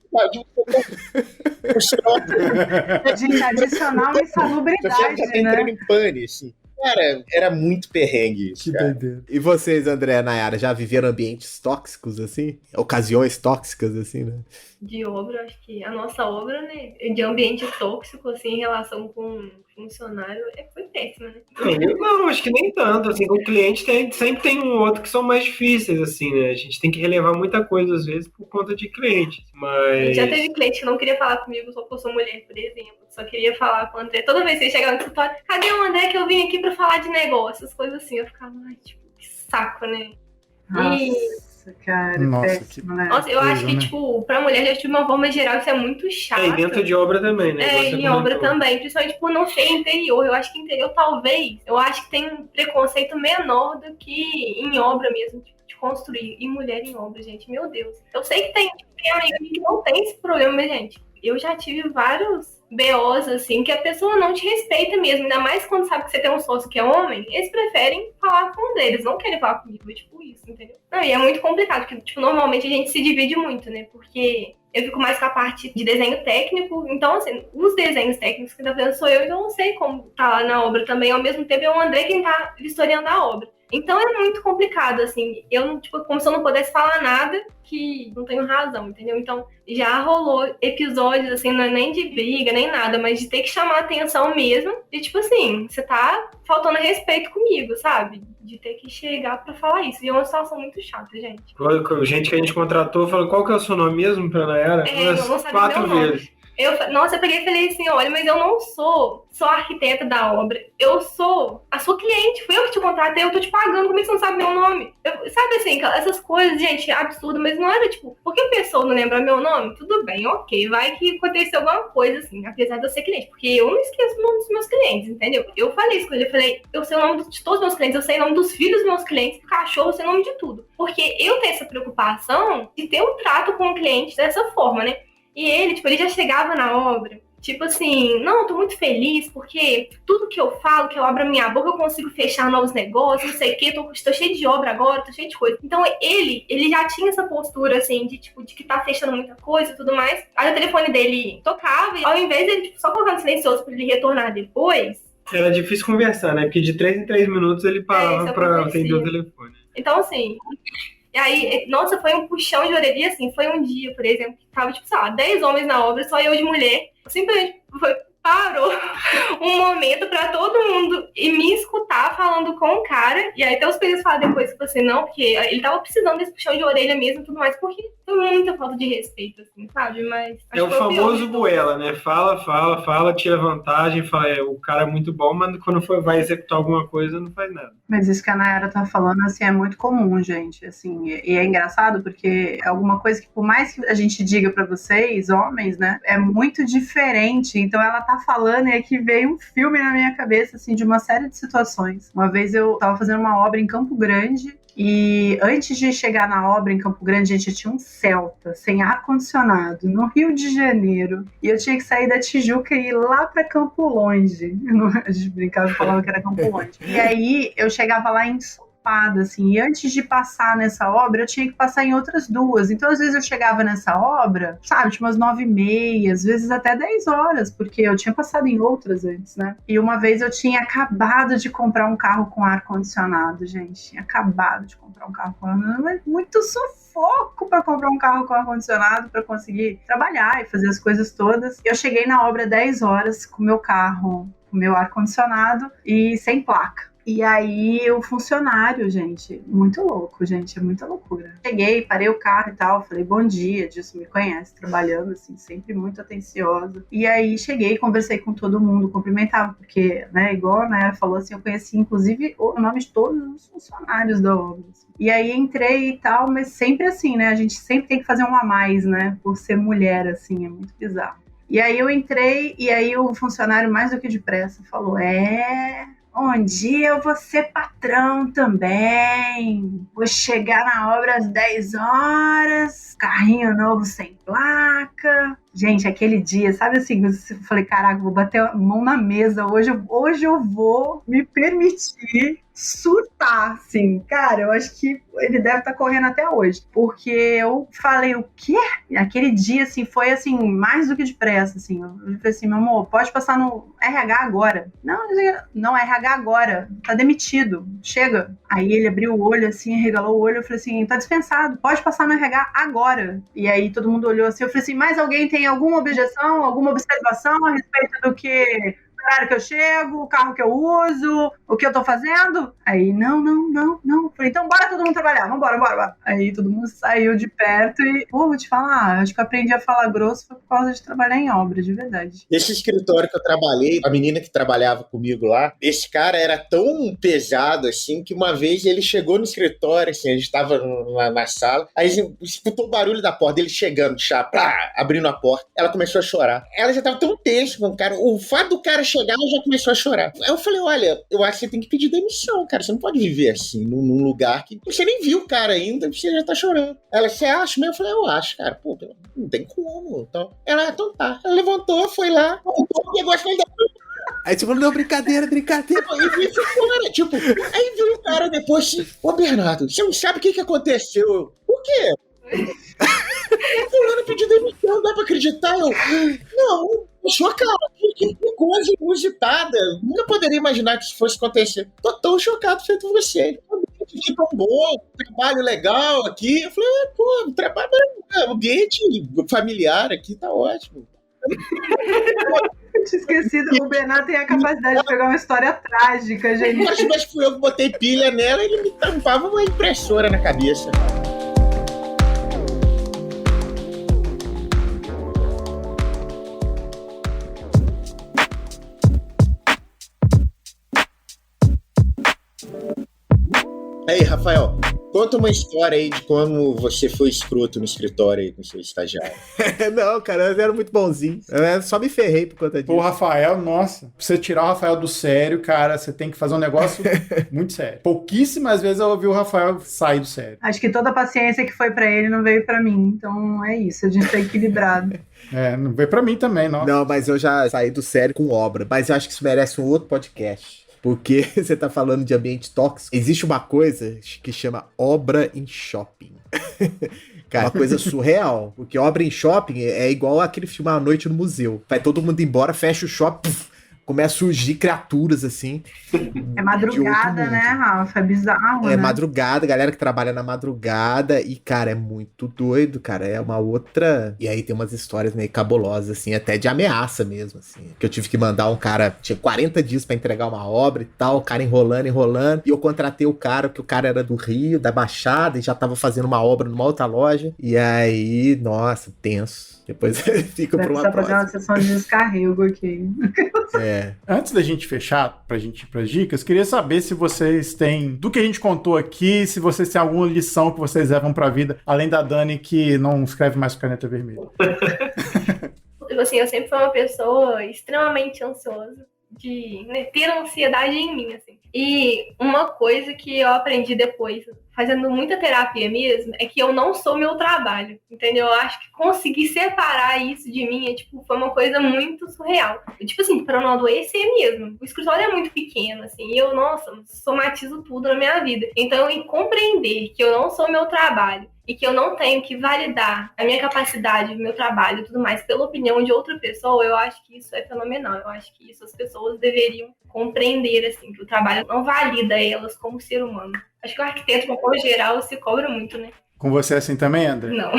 Gente, adicionar uma insalubridade, já tá entrando né? em pane, assim. Cara, era muito perrengue isso, cara. E vocês, André, Nayara, já viveram ambientes tóxicos, assim? Ocasiões tóxicas, assim, né? De obra, acho que a nossa obra, né, de ambiente tóxico, assim, em relação com funcionário, foi péssima, né? Não, acho que nem tanto, assim, o cliente sempre tem um outro que são mais difíceis, assim, né? A gente tem que relevar muita coisa, às vezes, por conta de cliente, mas... Já teve cliente que não queria falar comigo só porque eu sou mulher, por exemplo, só queria falar com o André. Toda vez que ele chegava no escritório, cadê o André que eu vim aqui pra falar de negócio? Essas coisas assim, eu ficava, ai, tipo, que saco, né? Nossa, cara, péssimo, né? Nossa, eu acho que, né? tipo, pra mulher, de uma forma geral, isso é muito chato. E dentro de obra também, né? Igual você Em obra comentou. também, principalmente por não ser interior. Eu acho que interior, talvez, eu acho que tem um preconceito menor do que em obra mesmo, tipo, de construir. E mulher em obra, gente, meu Deus. Eu sei que tem amiga que não tem esse problema, mas, gente, eu já tive vários BOs, assim, que a pessoa não te respeita mesmo, ainda mais quando sabe que você tem um sócio que é homem, eles preferem falar com um deles, não querem falar comigo, é tipo isso, entendeu? Não, e é muito complicado, porque, tipo, normalmente a gente se divide muito, né, porque eu fico mais com a parte de desenho técnico, então, assim, os desenhos técnicos que tá fazendo sou eu, então eu não sei como tá lá na obra também, ao mesmo tempo é o André quem tá historiando a obra. Então é muito complicado, assim, eu, tipo, como se eu não pudesse falar nada que não tenho razão, entendeu? Então, já rolou episódios, assim, não é nem de briga, nem nada, mas de ter que chamar atenção mesmo, de tipo assim, você tá faltando respeito comigo, sabe? De ter que chegar pra falar isso. E é uma situação muito chata, gente. Gente que a gente contratou falou, qual que é o seu nome mesmo, pra Nayara? Eu não sabia 4 meu nome. vezes. Eu peguei e falei assim, olha, mas eu não sou só arquiteta da obra, eu sou a sua cliente, fui eu que te contratei, eu tô te pagando, como é que você não sabe meu nome? Sabe assim, essas coisas, gente, absurdo, mas não era tipo, porque a pessoa não lembra meu nome? Tudo bem, ok, vai que aconteceu alguma coisa assim, apesar de eu ser cliente, porque eu não esqueço o nome dos meus clientes, entendeu? Eu falei isso com ele, eu falei, eu sei o nome de todos os meus clientes, eu sei o nome dos filhos dos meus clientes, do cachorro, eu sei o nome de tudo, porque eu tenho essa preocupação de ter um trato com o cliente dessa forma, né? E ele, tipo, ele já chegava na obra, tipo assim, não, eu tô muito feliz porque tudo que eu falo, que eu abro a minha boca, eu consigo fechar novos negócios, não sei o quê, tô cheio de obra agora, tô cheio de coisa. Então ele já tinha essa postura, assim, de tipo, de que tá fechando muita coisa e tudo mais. Aí o telefone dele tocava e ao invés dele, tipo, só colocando silencioso pra ele retornar depois... Era difícil conversar, né? Porque de 3 em 3 minutos ele parava pra atender o telefone. Então, assim... E aí, nossa, foi um puxão de orelha, assim, foi um dia, por exemplo, que tava, tipo, sei lá, 10 homens na obra, só eu de mulher, simplesmente parou um momento pra todo mundo e me escutar falando com o cara, e aí até os períodos falaram depois, tipo assim, não, porque ele tava precisando desse puxão de orelha mesmo e tudo mais, porque foi muita falta de respeito, assim, sabe, mas... É o famoso buela, né? Fala, tira vantagem, fala, o cara é muito bom, mas quando vai executar alguma coisa, não faz nada. Mas isso que a Nayara tá falando, assim, é muito comum, gente, assim, e é engraçado porque é alguma coisa que, por mais que a gente diga pra vocês, homens, né, é muito diferente, então ela tá falando e aqui veio um filme na minha cabeça, assim, de uma série de situações. Uma vez eu tava fazendo uma obra em Campo Grande e antes de chegar na obra em Campo Grande, a gente tinha um Celta sem ar-condicionado no Rio de Janeiro e eu tinha que sair da Tijuca e ir lá pra Campo Longe. A gente brincava e falava que era Campo Longe. E aí eu chegava lá ensopada, assim, e antes de passar nessa obra, eu tinha que passar em outras duas. Então, às vezes, eu chegava nessa obra, sabe, tipo umas 9h30, às vezes até 10 horas, porque eu tinha passado em outras antes, né? E uma vez eu tinha acabado de comprar um carro com ar-condicionado, gente. Tinha acabado de comprar um carro com ar-condicionado. Muito sufoco para comprar um carro com ar-condicionado para conseguir trabalhar e fazer as coisas todas. Eu cheguei na obra 10 horas com meu carro, com meu ar-condicionado e sem placa. E aí o funcionário, gente, muito louco, gente, é muita loucura. Cheguei, parei o carro e tal, falei, bom dia, Dilson me conhece, trabalhando assim, sempre muito atenciosa. E aí cheguei, conversei com todo mundo, cumprimentava, porque, né, igual a Nayara falou assim, eu conheci inclusive o nome de todos os funcionários da obra. Assim. E aí entrei e tal, mas sempre assim, né, a gente sempre tem que fazer um a mais, né, por ser mulher, assim, é muito bizarro. E aí eu entrei, e aí o funcionário mais do que depressa falou, um dia eu vou ser patrão também. Vou chegar na obra às 10 horas, carrinho novo sem placa, Gente, aquele dia, sabe assim, eu falei, caraca, vou bater a mão na mesa, hoje eu vou me permitir surtar, assim. Cara, eu acho que ele deve estar correndo até hoje, porque eu falei, o quê? Aquele dia, assim, foi, assim, mais do que depressa, assim. Eu falei assim, meu amor, pode passar no RH agora. Não, RH agora, tá demitido, chega. Aí ele abriu o olho, assim, regalou o olho, eu falei assim, tá dispensado, pode passar no RH agora. E aí todo mundo olhou assim, eu falei assim, mais alguém tem alguma objeção, alguma observação a respeito do que... o horário que eu chego, o carro que eu uso, o que eu tô fazendo? Aí, não. Falei, então bora todo mundo trabalhar, vambora. Aí todo mundo saiu de perto e, vou te falar, acho que eu aprendi a falar grosso por causa de trabalhar em obra, de verdade. Esse escritório que eu trabalhei, a menina que trabalhava comigo lá, esse cara era tão pesado, assim, que uma vez ele chegou no escritório, assim, a gente tava na sala, aí escutou o barulho da porta, ele chegando, abrindo a porta, ela começou a chorar. Ela já tava tão tensa com o cara, o fato do cara chegar, ela já começou a chorar. Aí eu falei, olha, eu acho que você tem que pedir demissão, cara, você não pode viver assim, num lugar que você nem viu o cara ainda, você já tá chorando. Ela, você acha mesmo? Eu falei, eu acho, cara, pô, não tem como. Então, ela, então tá. Ela levantou, foi lá, pegou as coisas da... Aí você falou, não, brincadeira. E foi fora, tipo, aí viu o cara depois assim, ô Bernardo, você não sabe o que aconteceu? O quê? Fulano pediu demissão, não dá pra acreditar? Eu, não, chocado, que coisa inusitada. Nunca poderia imaginar que isso fosse acontecer. Tô tão chocado feito você. Que tão bom, trabalho legal aqui. Eu falei, pô, trabalho, ambiente familiar aqui tá ótimo. Eu tinha esquecido, o Bernardo tem a capacidade de pegar uma história trágica, gente. Mas fui eu que botei pilha nela e ele me tampava uma impressora na cabeça. Aí, Rafael, conta uma história aí de como você foi escroto no escritório aí com seu estagiário. Não, cara, eu era muito bonzinho. Eu só me ferrei por conta disso. Pô, Rafael, nossa, pra você tirar o Rafael do sério, cara, você tem que fazer um negócio muito sério. Pouquíssimas vezes eu ouvi o Rafael sair do sério. Acho que toda a paciência que foi pra ele não veio pra mim, então é isso, a gente tá equilibrado. Não veio pra mim também, não. Não, mas eu já saí do sério com obra, mas eu acho que isso merece um outro podcast. Porque você tá falando de ambiente tóxico. Existe uma coisa que chama obra em shopping. Cara, uma coisa surreal. Porque obra em shopping é igual aquele filme A Noite no Museu. Vai todo mundo embora, fecha o shopping, começa a surgir criaturas assim. É madrugada, né, Rafa? É bizarro, É né? madrugada, galera que trabalha na madrugada. E, cara, é muito doido, cara. É uma outra... E aí tem umas histórias meio cabulosas, assim, até de ameaça mesmo, assim. Que eu tive que mandar um cara... Tinha 40 dias pra entregar uma obra e tal. O cara enrolando. E eu contratei o cara, porque o cara era do Rio, da Baixada, e já tava fazendo uma obra numa outra loja. E aí, nossa, tenso. Depois fica pra uma próxima. Fazer uma sessão de descarrego aqui. Antes da gente fechar, pra gente ir pras dicas, queria saber se vocês têm, do que a gente contou aqui, se vocês têm alguma lição que vocês levam pra vida, além da Dani, que não escreve mais com caneta vermelha. Assim, eu sempre fui uma pessoa extremamente ansiosa, de ter ansiedade em mim, assim. E uma coisa que eu aprendi depois, fazendo muita terapia mesmo, é que eu não sou meu trabalho, entendeu? Eu acho que conseguir separar isso de mim foi uma coisa muito surreal. Pra não adoecer mesmo. O escritório é muito pequeno, assim, e eu, somatizo tudo na minha vida. Então, em compreender que eu não sou meu trabalho e que eu não tenho que validar a minha capacidade, o meu trabalho e tudo mais pela opinião de outra pessoa, eu acho que isso é fenomenal. Eu acho que isso as pessoas deveriam compreender, assim, que o trabalho não valida elas como ser humano. Acho que o arquiteto, de uma forma geral, se cobra muito, né? Com você é assim também, André? Não.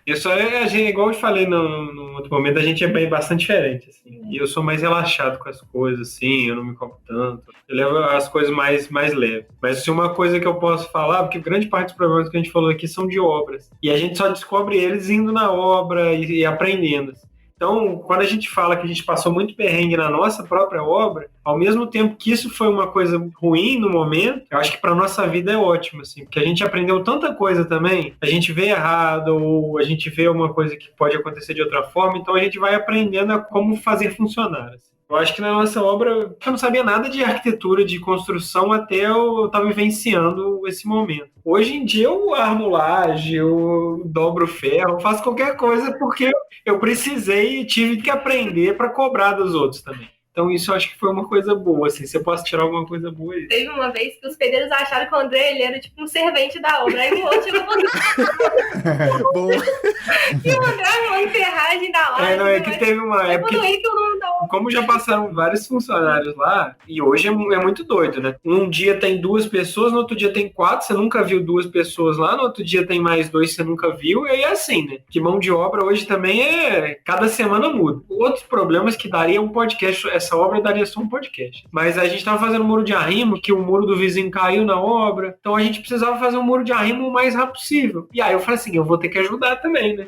Isso é igual eu falei no outro momento, a gente é bastante diferente, assim. E eu sou mais relaxado com as coisas, assim, eu não me cobro tanto. Eu levo as coisas mais leves. Mas assim, uma coisa que eu posso falar, porque grande parte dos problemas que a gente falou aqui são de obras. E a gente só descobre eles indo na obra e aprendendo. Então, quando a gente fala que a gente passou muito perrengue na nossa própria obra, ao mesmo tempo que isso foi uma coisa ruim no momento, eu acho que para nossa vida é ótimo, assim, porque a gente aprendeu tanta coisa também, a gente vê errado ou a gente vê uma coisa que pode acontecer de outra forma, então a gente vai aprendendo a como fazer funcionar. Assim. Eu acho que na nossa obra, eu não sabia nada de arquitetura, de construção, até eu estava vivenciando esse momento. Hoje em dia eu armo laje, eu dobro ferro, eu faço qualquer coisa porque eu precisei e tive que aprender para cobrar dos outros também. Então isso eu acho que foi uma coisa boa, assim, se eu posso tirar alguma coisa boa aí. Teve uma vez que os pedreiros acharam que o André ele era tipo um servente da obra. Aí o outro chegou Boa. e o André arrumou a ferragem da obra. Não, é que teve uma época. Ele que o nome da obra. Como já passaram vários funcionários lá, e hoje é muito doido, né? Um dia tem 2 pessoas, no outro dia tem 4, você nunca viu 2 pessoas lá, no outro dia tem mais 2, você nunca viu, e aí é assim, né? Que mão de obra hoje também cada semana muda. Outros problemas que daria um podcast, essa obra daria só um podcast. Mas a gente tava fazendo um muro de arrimo, que o muro do vizinho caiu na obra, então a gente precisava fazer um muro de arrimo o mais rápido possível. E aí eu falei assim, eu vou ter que ajudar também, né?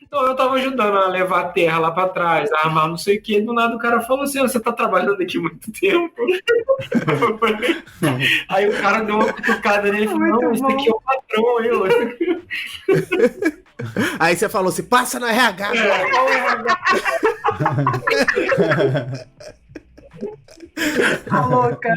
Então eu tava ajudando a levar a terra lá pra trás, a armar não sei o que, do nada o cara falou assim, você tá trabalhando aqui muito tempo? Aí o cara deu uma cutucada nele e falou, não, esse aqui é o patrão, eu. Aí você falou assim, passa no RH agora. Tá louca.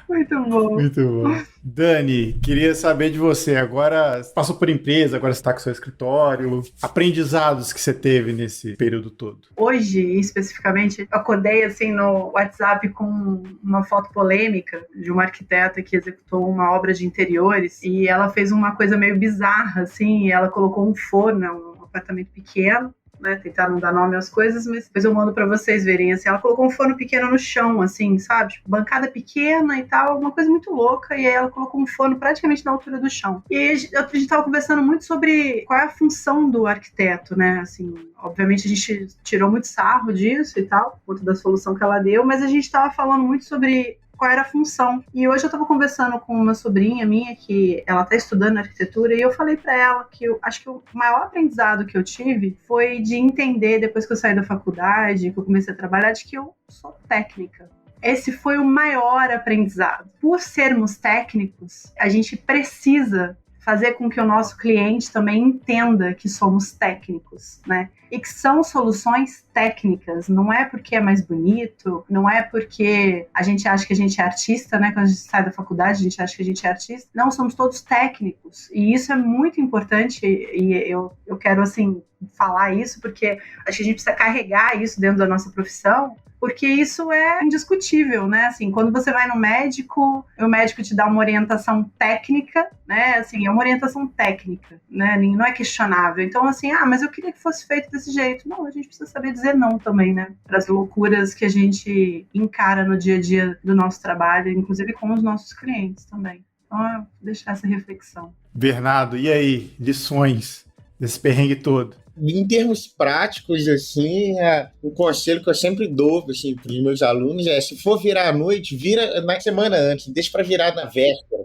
Muito bom. Muito bom. Dani, queria saber de você. Agora você passou por empresa, agora você está com seu escritório. Aprendizados que você teve nesse período todo? Hoje, especificamente, eu acordei assim no WhatsApp com uma foto polêmica de uma arquiteta que executou uma obra de interiores e ela fez uma coisa meio bizarra, assim, ela colocou um forno, um apartamento pequeno, né, tentar não dar nome às coisas, mas depois eu mando pra vocês verem, assim, ela colocou um forno pequeno no chão, assim, sabe, tipo, bancada pequena e tal, uma coisa muito louca, e aí ela colocou um forno praticamente na altura do chão. E aí, a gente tava conversando muito sobre qual é a função do arquiteto, né, assim, obviamente a gente tirou muito sarro disso e tal, por conta da solução que ela deu, mas a gente tava falando muito sobre qual era a função. E hoje eu estava conversando com uma sobrinha minha, que ela está estudando arquitetura, e eu falei para ela que eu acho que o maior aprendizado que eu tive foi de entender, depois que eu saí da faculdade, que eu comecei a trabalhar, de que eu sou técnica. Esse foi o maior aprendizado. Por sermos técnicos, a gente precisa fazer com que o nosso cliente também entenda que somos técnicos, né? E que são soluções técnicas, não é porque é mais bonito, não é porque a gente acha que a gente é artista, né? Quando a gente sai da faculdade, a gente acha que a gente é artista. Não, somos todos técnicos. E isso é muito importante e eu quero, assim, falar isso porque acho que a gente precisa carregar isso dentro da nossa profissão, porque isso é indiscutível, né? Assim, quando você vai no médico, o médico te dá uma orientação técnica, né? Assim, é uma orientação técnica, né? Não é questionável. Então, assim, mas eu queria que fosse feito desse jeito. Não, a gente precisa saber dizer não também, né? Para as loucuras que a gente encara no dia a dia do nosso trabalho, inclusive com os nossos clientes também. Então, eu vou deixar essa reflexão. Bernardo, e aí? Lições desse perrengue todo? Em termos práticos, assim, o conselho que eu sempre dou, assim, para os meus alunos é, se for virar à noite, vira na semana antes, deixa para virar na véspera.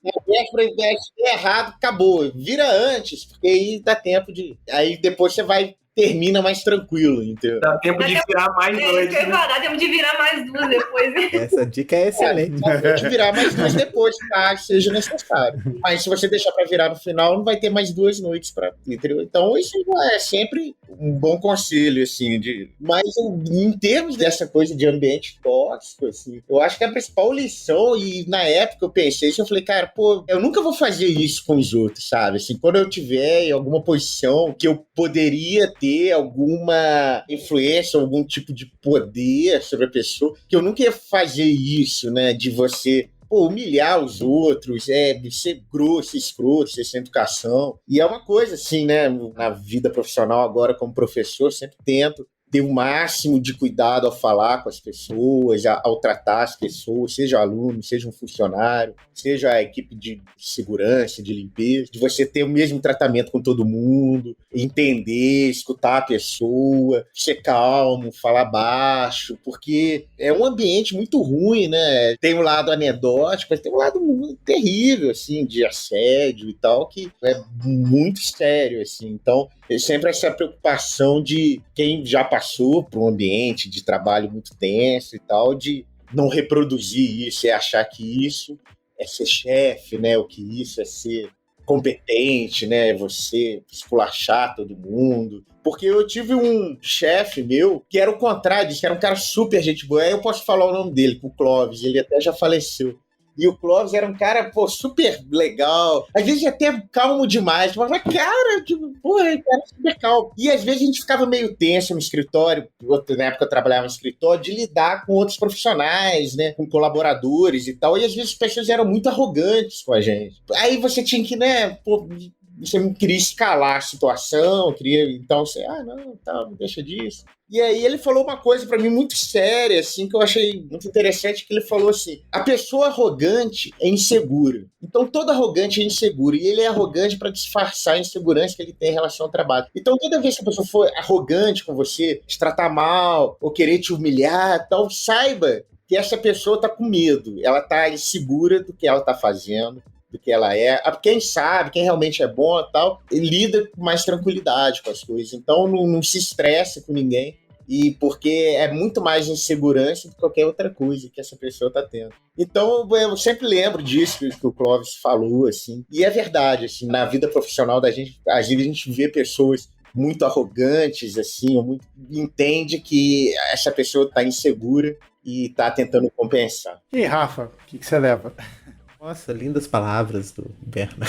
Na véspera, se der errado, acabou. Vira antes, porque aí dá tempo de... Aí depois você termina mais tranquilo, entendeu? Dá tempo de virar mais dois. Dá tempo de virar mais 2 depois. Essa dica é excelente. Dá tempo de virar mais 2 depois, tá? Seja necessário. Mas se você deixar para virar no final, não vai ter mais 2 noites para, entendeu? Então isso é sempre um bom conselho, assim. Mas em termos dessa coisa de ambiente tóxico, assim, eu acho que a principal lição, e na época eu pensei isso, eu falei, cara, pô, eu nunca vou fazer isso com os outros, sabe? Assim, quando eu tiver em alguma posição que eu poderia ter alguma influência, algum tipo de poder sobre a pessoa, que eu nunca ia fazer isso, né, de você humilhar os outros, de ser grosso, escroto, ser sem educação. E é uma coisa assim, né, na vida profissional agora como professor, sempre tento ter o máximo de cuidado ao falar com as pessoas, ao tratar as pessoas, seja aluno, seja um funcionário, seja a equipe de segurança, de limpeza, de você ter o mesmo tratamento com todo mundo, entender, escutar a pessoa, ser calmo, falar baixo, porque é um ambiente muito ruim, né? Tem um lado anedótico, mas tem um lado muito terrível, assim, de assédio e tal, que é muito sério, assim. Então, sempre essa preocupação de quem já passou por um ambiente de trabalho muito tenso e tal, de não reproduzir isso, achar que isso é ser chefe, né? O que isso é ser competente, né? Você esculachar todo mundo. porque eu tive um chefe meu que era o contrário disso, que era um cara super gente boa. Aí eu posso falar o nome dele, o Clóvis, ele até já faleceu. E o Clóvis era um cara, super legal. Às vezes até calmo demais. Mas, cara, ele era super calmo. E às vezes a gente ficava meio tenso no escritório. Na época eu trabalhava no escritório, de lidar com outros profissionais, né? Com colaboradores e tal. E às vezes as pessoas eram muito arrogantes com a gente. Aí você tinha que, né? Você não queria escalar a situação, então você, não, deixa disso. E aí ele falou uma coisa pra mim muito séria, assim, que eu achei muito interessante, que ele falou assim, a pessoa arrogante é insegura. Então todo arrogante é inseguro, e ele é arrogante para disfarçar a insegurança que ele tem em relação ao trabalho. Então toda vez que a pessoa for arrogante com você, te tratar mal, ou querer te humilhar, tal, saiba que essa pessoa tá com medo, ela tá insegura do que ela tá fazendo, do que ela é. Quem sabe, quem realmente é bom e tal, lida com mais tranquilidade com as coisas. Então não se estresse com ninguém, porque é muito mais insegurança do que qualquer outra coisa que essa pessoa está tendo. Então eu sempre lembro disso que o Clóvis falou, assim, e é verdade, assim, na vida profissional da gente, às vezes a gente vê pessoas muito arrogantes, assim, ou muito, entende que essa pessoa está insegura e está tentando compensar. E Rafa, o que você leva? Nossa, lindas palavras do Bernardo.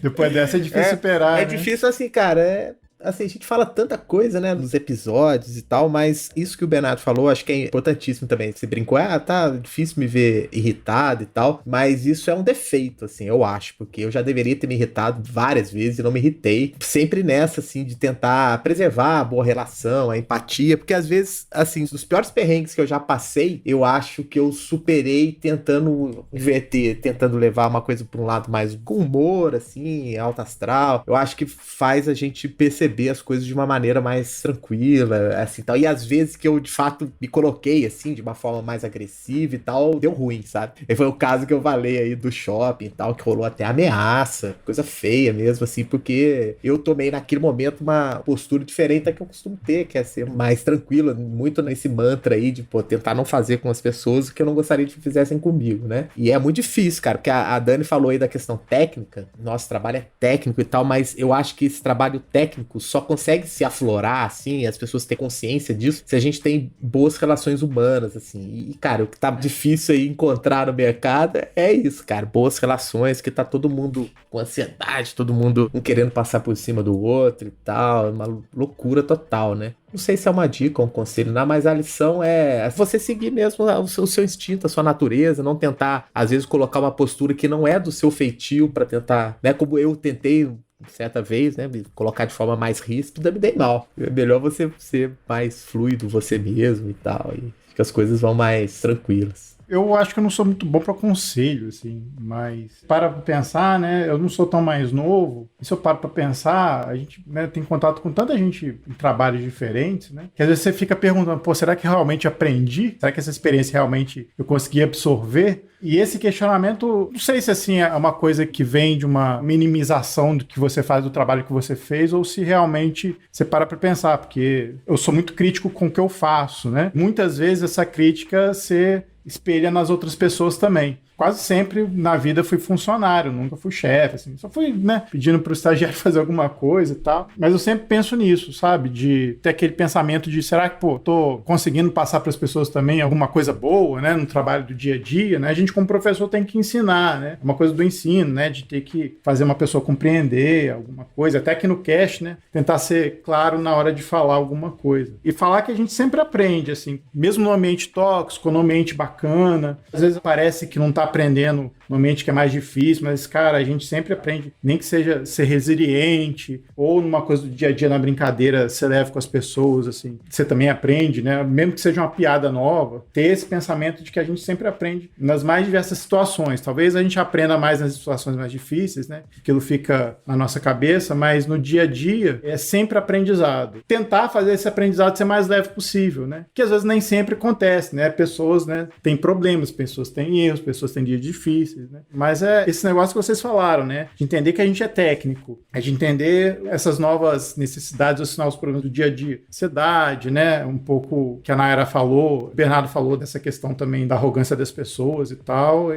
Depois dessa é difícil superar, É difícil assim, cara, assim, a gente fala tanta coisa, né, nos episódios e tal, mas isso que o Bernardo falou, acho que é importantíssimo também. Você brincou, tá difícil me ver irritado e tal, mas isso é um defeito, assim, eu acho, porque eu já deveria ter me irritado várias vezes e não me irritei. Sempre nessa, assim, de tentar preservar a boa relação, a empatia, porque às vezes, assim, os piores perrengues que eu já passei, eu acho que eu superei tentando inverter, tentando levar uma coisa para um lado mais com humor, assim, alto astral. Eu acho que faz a gente perceber as coisas de uma maneira mais tranquila, assim, tal. E às vezes que eu, de fato, me coloquei, assim, de uma forma mais agressiva e tal, deu ruim, sabe? E foi o caso que eu falei aí do shopping e tal, que rolou até ameaça, coisa feia mesmo, assim, porque eu tomei naquele momento uma postura diferente da que eu costumo ter, que é ser mais tranquila, muito nesse mantra aí de, tentar não fazer com as pessoas o que eu não gostaria que fizessem comigo, né? E é muito difícil, cara, porque a Dani falou aí da questão técnica, nosso trabalho é técnico e tal, mas eu acho que esse trabalho técnico só consegue se aflorar, assim, as pessoas terem consciência disso, se a gente tem boas relações humanas, assim. E, cara, o que tá difícil aí encontrar no mercado é isso, cara. Boas relações, que tá todo mundo com ansiedade, todo mundo um querendo passar por cima do outro e tal. Uma loucura total, né? Não sei se é uma dica ou um conselho, não, mas a lição é você seguir mesmo o seu instinto, a sua natureza, não tentar, às vezes, colocar uma postura que não é do seu feitio pra tentar, né? Como eu tentei certa vez, né, me colocar de forma mais ríspida, me dei mal. É melhor você ser mais fluido você mesmo e tal, e que as coisas vão mais tranquilas. Eu acho que eu não sou muito bom para conselho, assim, mas para pensar, né, eu não sou tão mais novo, e se eu paro para pensar, a gente, né, tem contato com tanta gente em trabalhos diferentes, né, que às vezes você fica perguntando, será que realmente aprendi? Será que essa experiência realmente eu consegui absorver? E esse questionamento, não sei se assim é uma coisa que vem de uma minimização do que você faz, do trabalho que você fez, ou se realmente você para pensar, porque eu sou muito crítico com o que eu faço, né? Muitas vezes essa crítica se espelha nas outras pessoas também. Quase sempre na vida fui funcionário, nunca fui chefe, assim. Só fui, né, pedindo pro estagiário fazer alguma coisa e tal. Mas eu sempre penso nisso, sabe? De ter aquele pensamento de, será que, tô conseguindo passar para as pessoas também alguma coisa boa, né, no trabalho do dia a dia, né? A gente como professor tem que ensinar, né? Uma coisa do ensino, né, de ter que fazer uma pessoa compreender alguma coisa, até aqui no cast, né, tentar ser claro na hora de falar alguma coisa. E falar que a gente sempre aprende, assim, mesmo no ambiente tóxico, no ambiente bacana, às vezes parece que não tá aprendendo no ambiente que é mais difícil, mas, cara, a gente sempre aprende, nem que seja ser resiliente, ou numa coisa do dia a dia, na brincadeira, ser leve com as pessoas, assim, você também aprende, né, mesmo que seja uma piada nova, ter esse pensamento de que a gente sempre aprende nas mais diversas situações. Talvez a gente aprenda mais nas situações mais difíceis, né, aquilo fica na nossa cabeça, mas no dia a dia é sempre aprendizado. Tentar fazer esse aprendizado ser mais leve possível, né, que às vezes nem sempre acontece, né, pessoas, né, têm problemas, pessoas têm erros, pessoas têm dias difíceis, né? Mas é esse negócio que vocês falaram, né? De entender que a gente é técnico, é de entender essas novas necessidades, esses novos problemas do dia a dia. Ansiedade, né? Um pouco que a Nayara falou, o Bernardo falou dessa questão também da arrogância das pessoas e tal,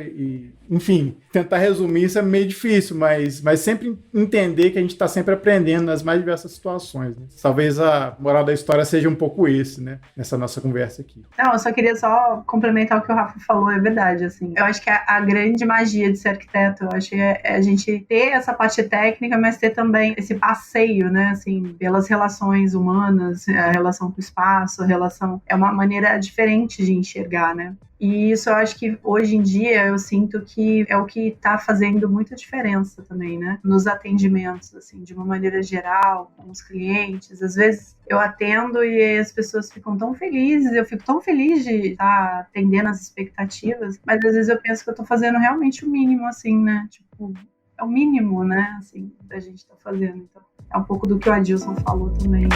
enfim, tentar resumir isso é meio difícil, mas sempre entender que a gente está sempre aprendendo nas mais diversas situações, né? Talvez a moral da história seja um pouco esse, né? Nessa nossa conversa aqui. Não, eu só queria complementar o que o Rafa falou, é verdade, assim. Eu acho que a grande magia de ser arquiteto, eu acho que é a gente ter essa parte técnica, mas ter também esse passeio, né, assim, pelas relações humanas, a relação com o espaço, a relação... É uma maneira diferente de enxergar, né? E isso eu acho que hoje em dia eu sinto que é o que está fazendo muita diferença também, né? Nos atendimentos, assim, de uma maneira geral, com os clientes. Às vezes eu atendo e as pessoas ficam tão felizes, eu fico tão feliz de estar atendendo as expectativas, mas às vezes eu penso que eu estou fazendo realmente o mínimo, assim, né? Tipo, é o mínimo, né? Assim, da gente estar fazendo. Então, é um pouco do que o Adilson falou também.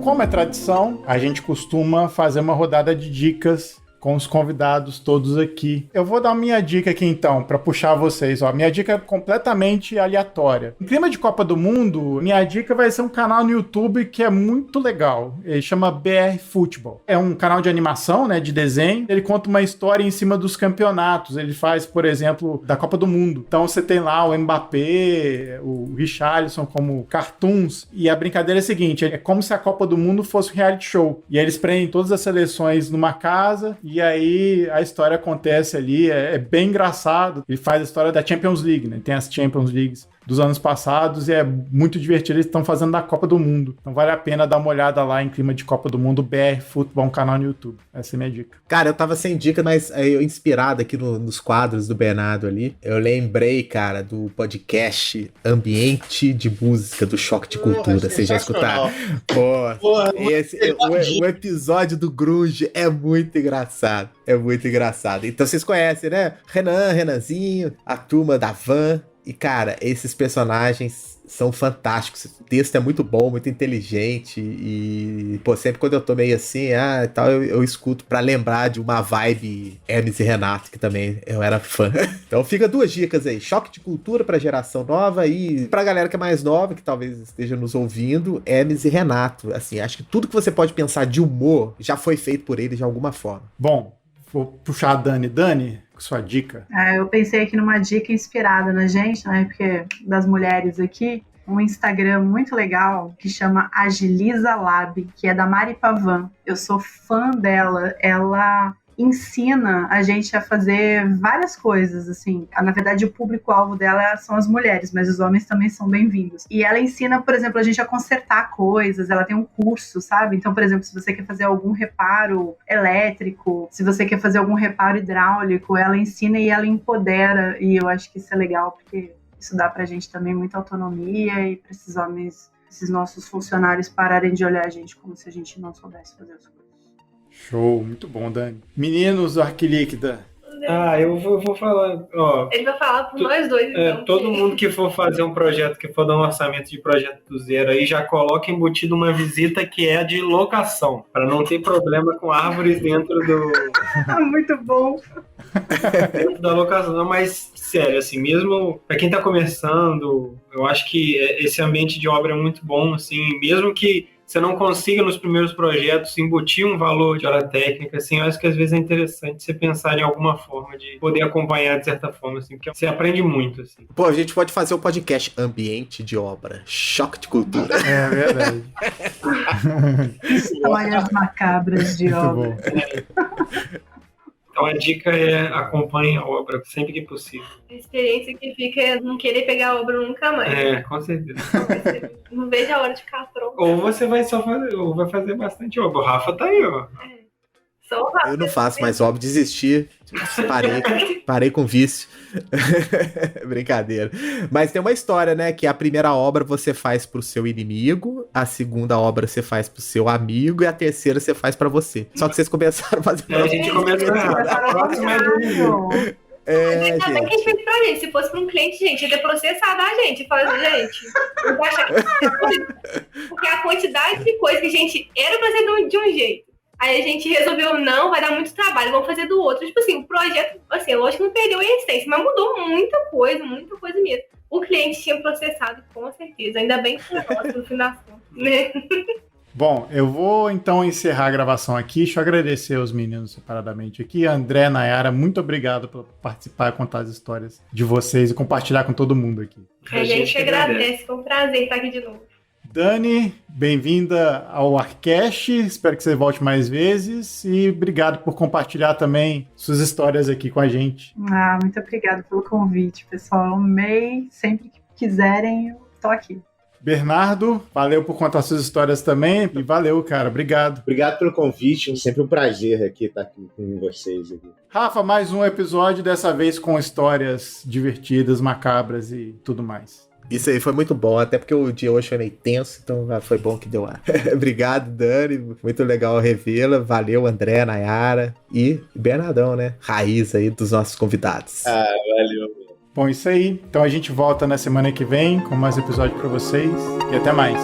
Como é tradição, a gente costuma fazer uma rodada de dicas com os convidados todos aqui. Eu vou dar a minha dica aqui então, para puxar vocês. Ó, minha dica é completamente aleatória. Em clima de Copa do Mundo, minha dica vai ser um canal no YouTube que é muito legal. Ele chama BR Futebol. É um canal de animação, né, de desenho. Ele conta uma história em cima dos campeonatos. Ele faz, por exemplo, da Copa do Mundo. Então você tem lá o Mbappé, o Richarlison como cartoons. E a brincadeira é a seguinte, é como se a Copa do Mundo fosse um reality show. E aí eles prendem todas as seleções numa casa e aí a história acontece ali, é bem engraçado. Ele faz a história da Champions League, né? Tem as Champions Leagues dos anos passados e é muito divertido. Eles estão fazendo da Copa do Mundo. Então vale a pena dar uma olhada lá em clima de Copa do Mundo, BR Futebol, um canal no YouTube. Essa é a minha dica. Cara, eu tava sem dica, mas eu inspirado aqui nos quadros do Bernardo ali, eu lembrei, cara, do podcast Ambiente de Música do Choque de Cultura. Vocês já escutaram? Porra, o episódio do Grunge é muito engraçado. É muito engraçado. Então vocês conhecem, né? Renanzinho, a turma da Van. E, cara, esses personagens são fantásticos. O texto é muito bom, muito inteligente. E, pô, sempre quando eu tô meio assim, tal, eu escuto pra lembrar de uma vibe Hermes e Renato, que também eu era fã. Então fica 2 dicas aí. Choque de cultura pra geração nova e pra galera que é mais nova, que talvez esteja nos ouvindo, Hermes e Renato. Assim, acho que tudo que você pode pensar de humor já foi feito por eles de alguma forma. Bom, vou puxar a Dani. Dani, sua dica? Eu pensei aqui numa dica inspirada na gente, né? Porque das mulheres aqui, um Instagram muito legal que chama Agiliza Lab, que é da Mari Pavan. Eu sou fã dela. Ela ensina a gente a fazer várias coisas, assim. Na verdade, o público-alvo dela são as mulheres, mas os homens também são bem-vindos. E ela ensina, por exemplo, a gente a consertar coisas, ela tem um curso, sabe? Então, por exemplo, se você quer fazer algum reparo elétrico, se você quer fazer algum reparo hidráulico, ela ensina e ela empodera, e eu acho que isso é legal, porque isso dá pra gente também muita autonomia e pra esses homens, esses nossos funcionários pararem de olhar a gente como se a gente não soubesse fazer as coisas. Show, muito bom, Dani. Meninos do Arquilíquida. Eu vou falar, ó. Ele vai falar por nós dois, então. Todo mundo que for fazer um projeto, que for dar um orçamento de projeto do zero, aí já coloca embutido uma visita que é de locação, para não ter problema com árvores dentro do... Muito bom. Dentro da locação. Não, mas, sério, assim, mesmo para quem tá começando, eu acho que esse ambiente de obra é muito bom, assim, mesmo que você não consiga nos primeiros projetos embutir um valor de hora técnica, assim, eu acho que às vezes é interessante você pensar em alguma forma de poder acompanhar de certa forma, assim, porque você aprende muito, assim. Pô, a gente pode fazer o podcast Ambiente de Obra, Choque de Cultura. É verdade. Histórias macabras de obra. Então a dica é acompanhe a obra sempre que possível. A experiência que fica é não querer pegar a obra nunca mais. Com certeza. Não vejo a hora de ficar pronto. Ou você vai só fazer, ou vai fazer bastante obra. O Rafa tá aí, ó. Só o Rafa. Eu não faço mais obra, desisti. Parei com vício. Brincadeira. Mas tem uma história, né? Que a primeira obra você faz pro seu inimigo, a segunda obra você faz pro seu amigo e a terceira você faz pra você. Só que vocês começaram a fazer pra a gente começa errado. A próxima é do inimigo. Ainda bem que a gente fez pra gente. Se fosse pra um cliente, gente, ia ter processado a gente. Fala assim, gente, não vai achar que é coisa. Porque a quantidade de coisa que a gente era pra ser de um jeito. Aí a gente resolveu, não, vai dar muito trabalho, vamos fazer do outro. Tipo assim, o projeto, assim, lógico que não perdeu a essência, mas mudou muita coisa mesmo. O cliente tinha processado, com certeza. Ainda bem que foi nosso, no fim das contas, né? Bom, eu vou então encerrar a gravação aqui. Deixa eu agradecer aos meninos separadamente aqui. André, Nayara, muito obrigado por participar e contar as histórias de vocês e compartilhar com todo mundo aqui. A gente agradece, foi um prazer estar aqui de novo. Dani, bem-vinda ao Arcast. Espero que você volte mais vezes. E obrigado por compartilhar também suas histórias aqui com a gente. Muito obrigada pelo convite, pessoal. Amei. Sempre que quiserem, eu tô aqui. Bernardo, valeu por contar suas histórias também. E valeu, cara. Obrigado. Obrigado pelo convite. Sempre um prazer aqui estar aqui com vocês. Aqui. Rafa, mais um episódio, dessa vez com histórias divertidas, macabras e tudo mais. Isso aí foi muito bom, até porque o dia hoje foi meio tenso, então foi bom que deu ar. Obrigado, Dani. Muito legal revê-la. Valeu, André, Nayara e Bernardão, né? Raiz aí dos nossos convidados. Valeu. Bom, isso aí. Então a gente volta na semana que vem com mais episódio pra vocês. E até mais.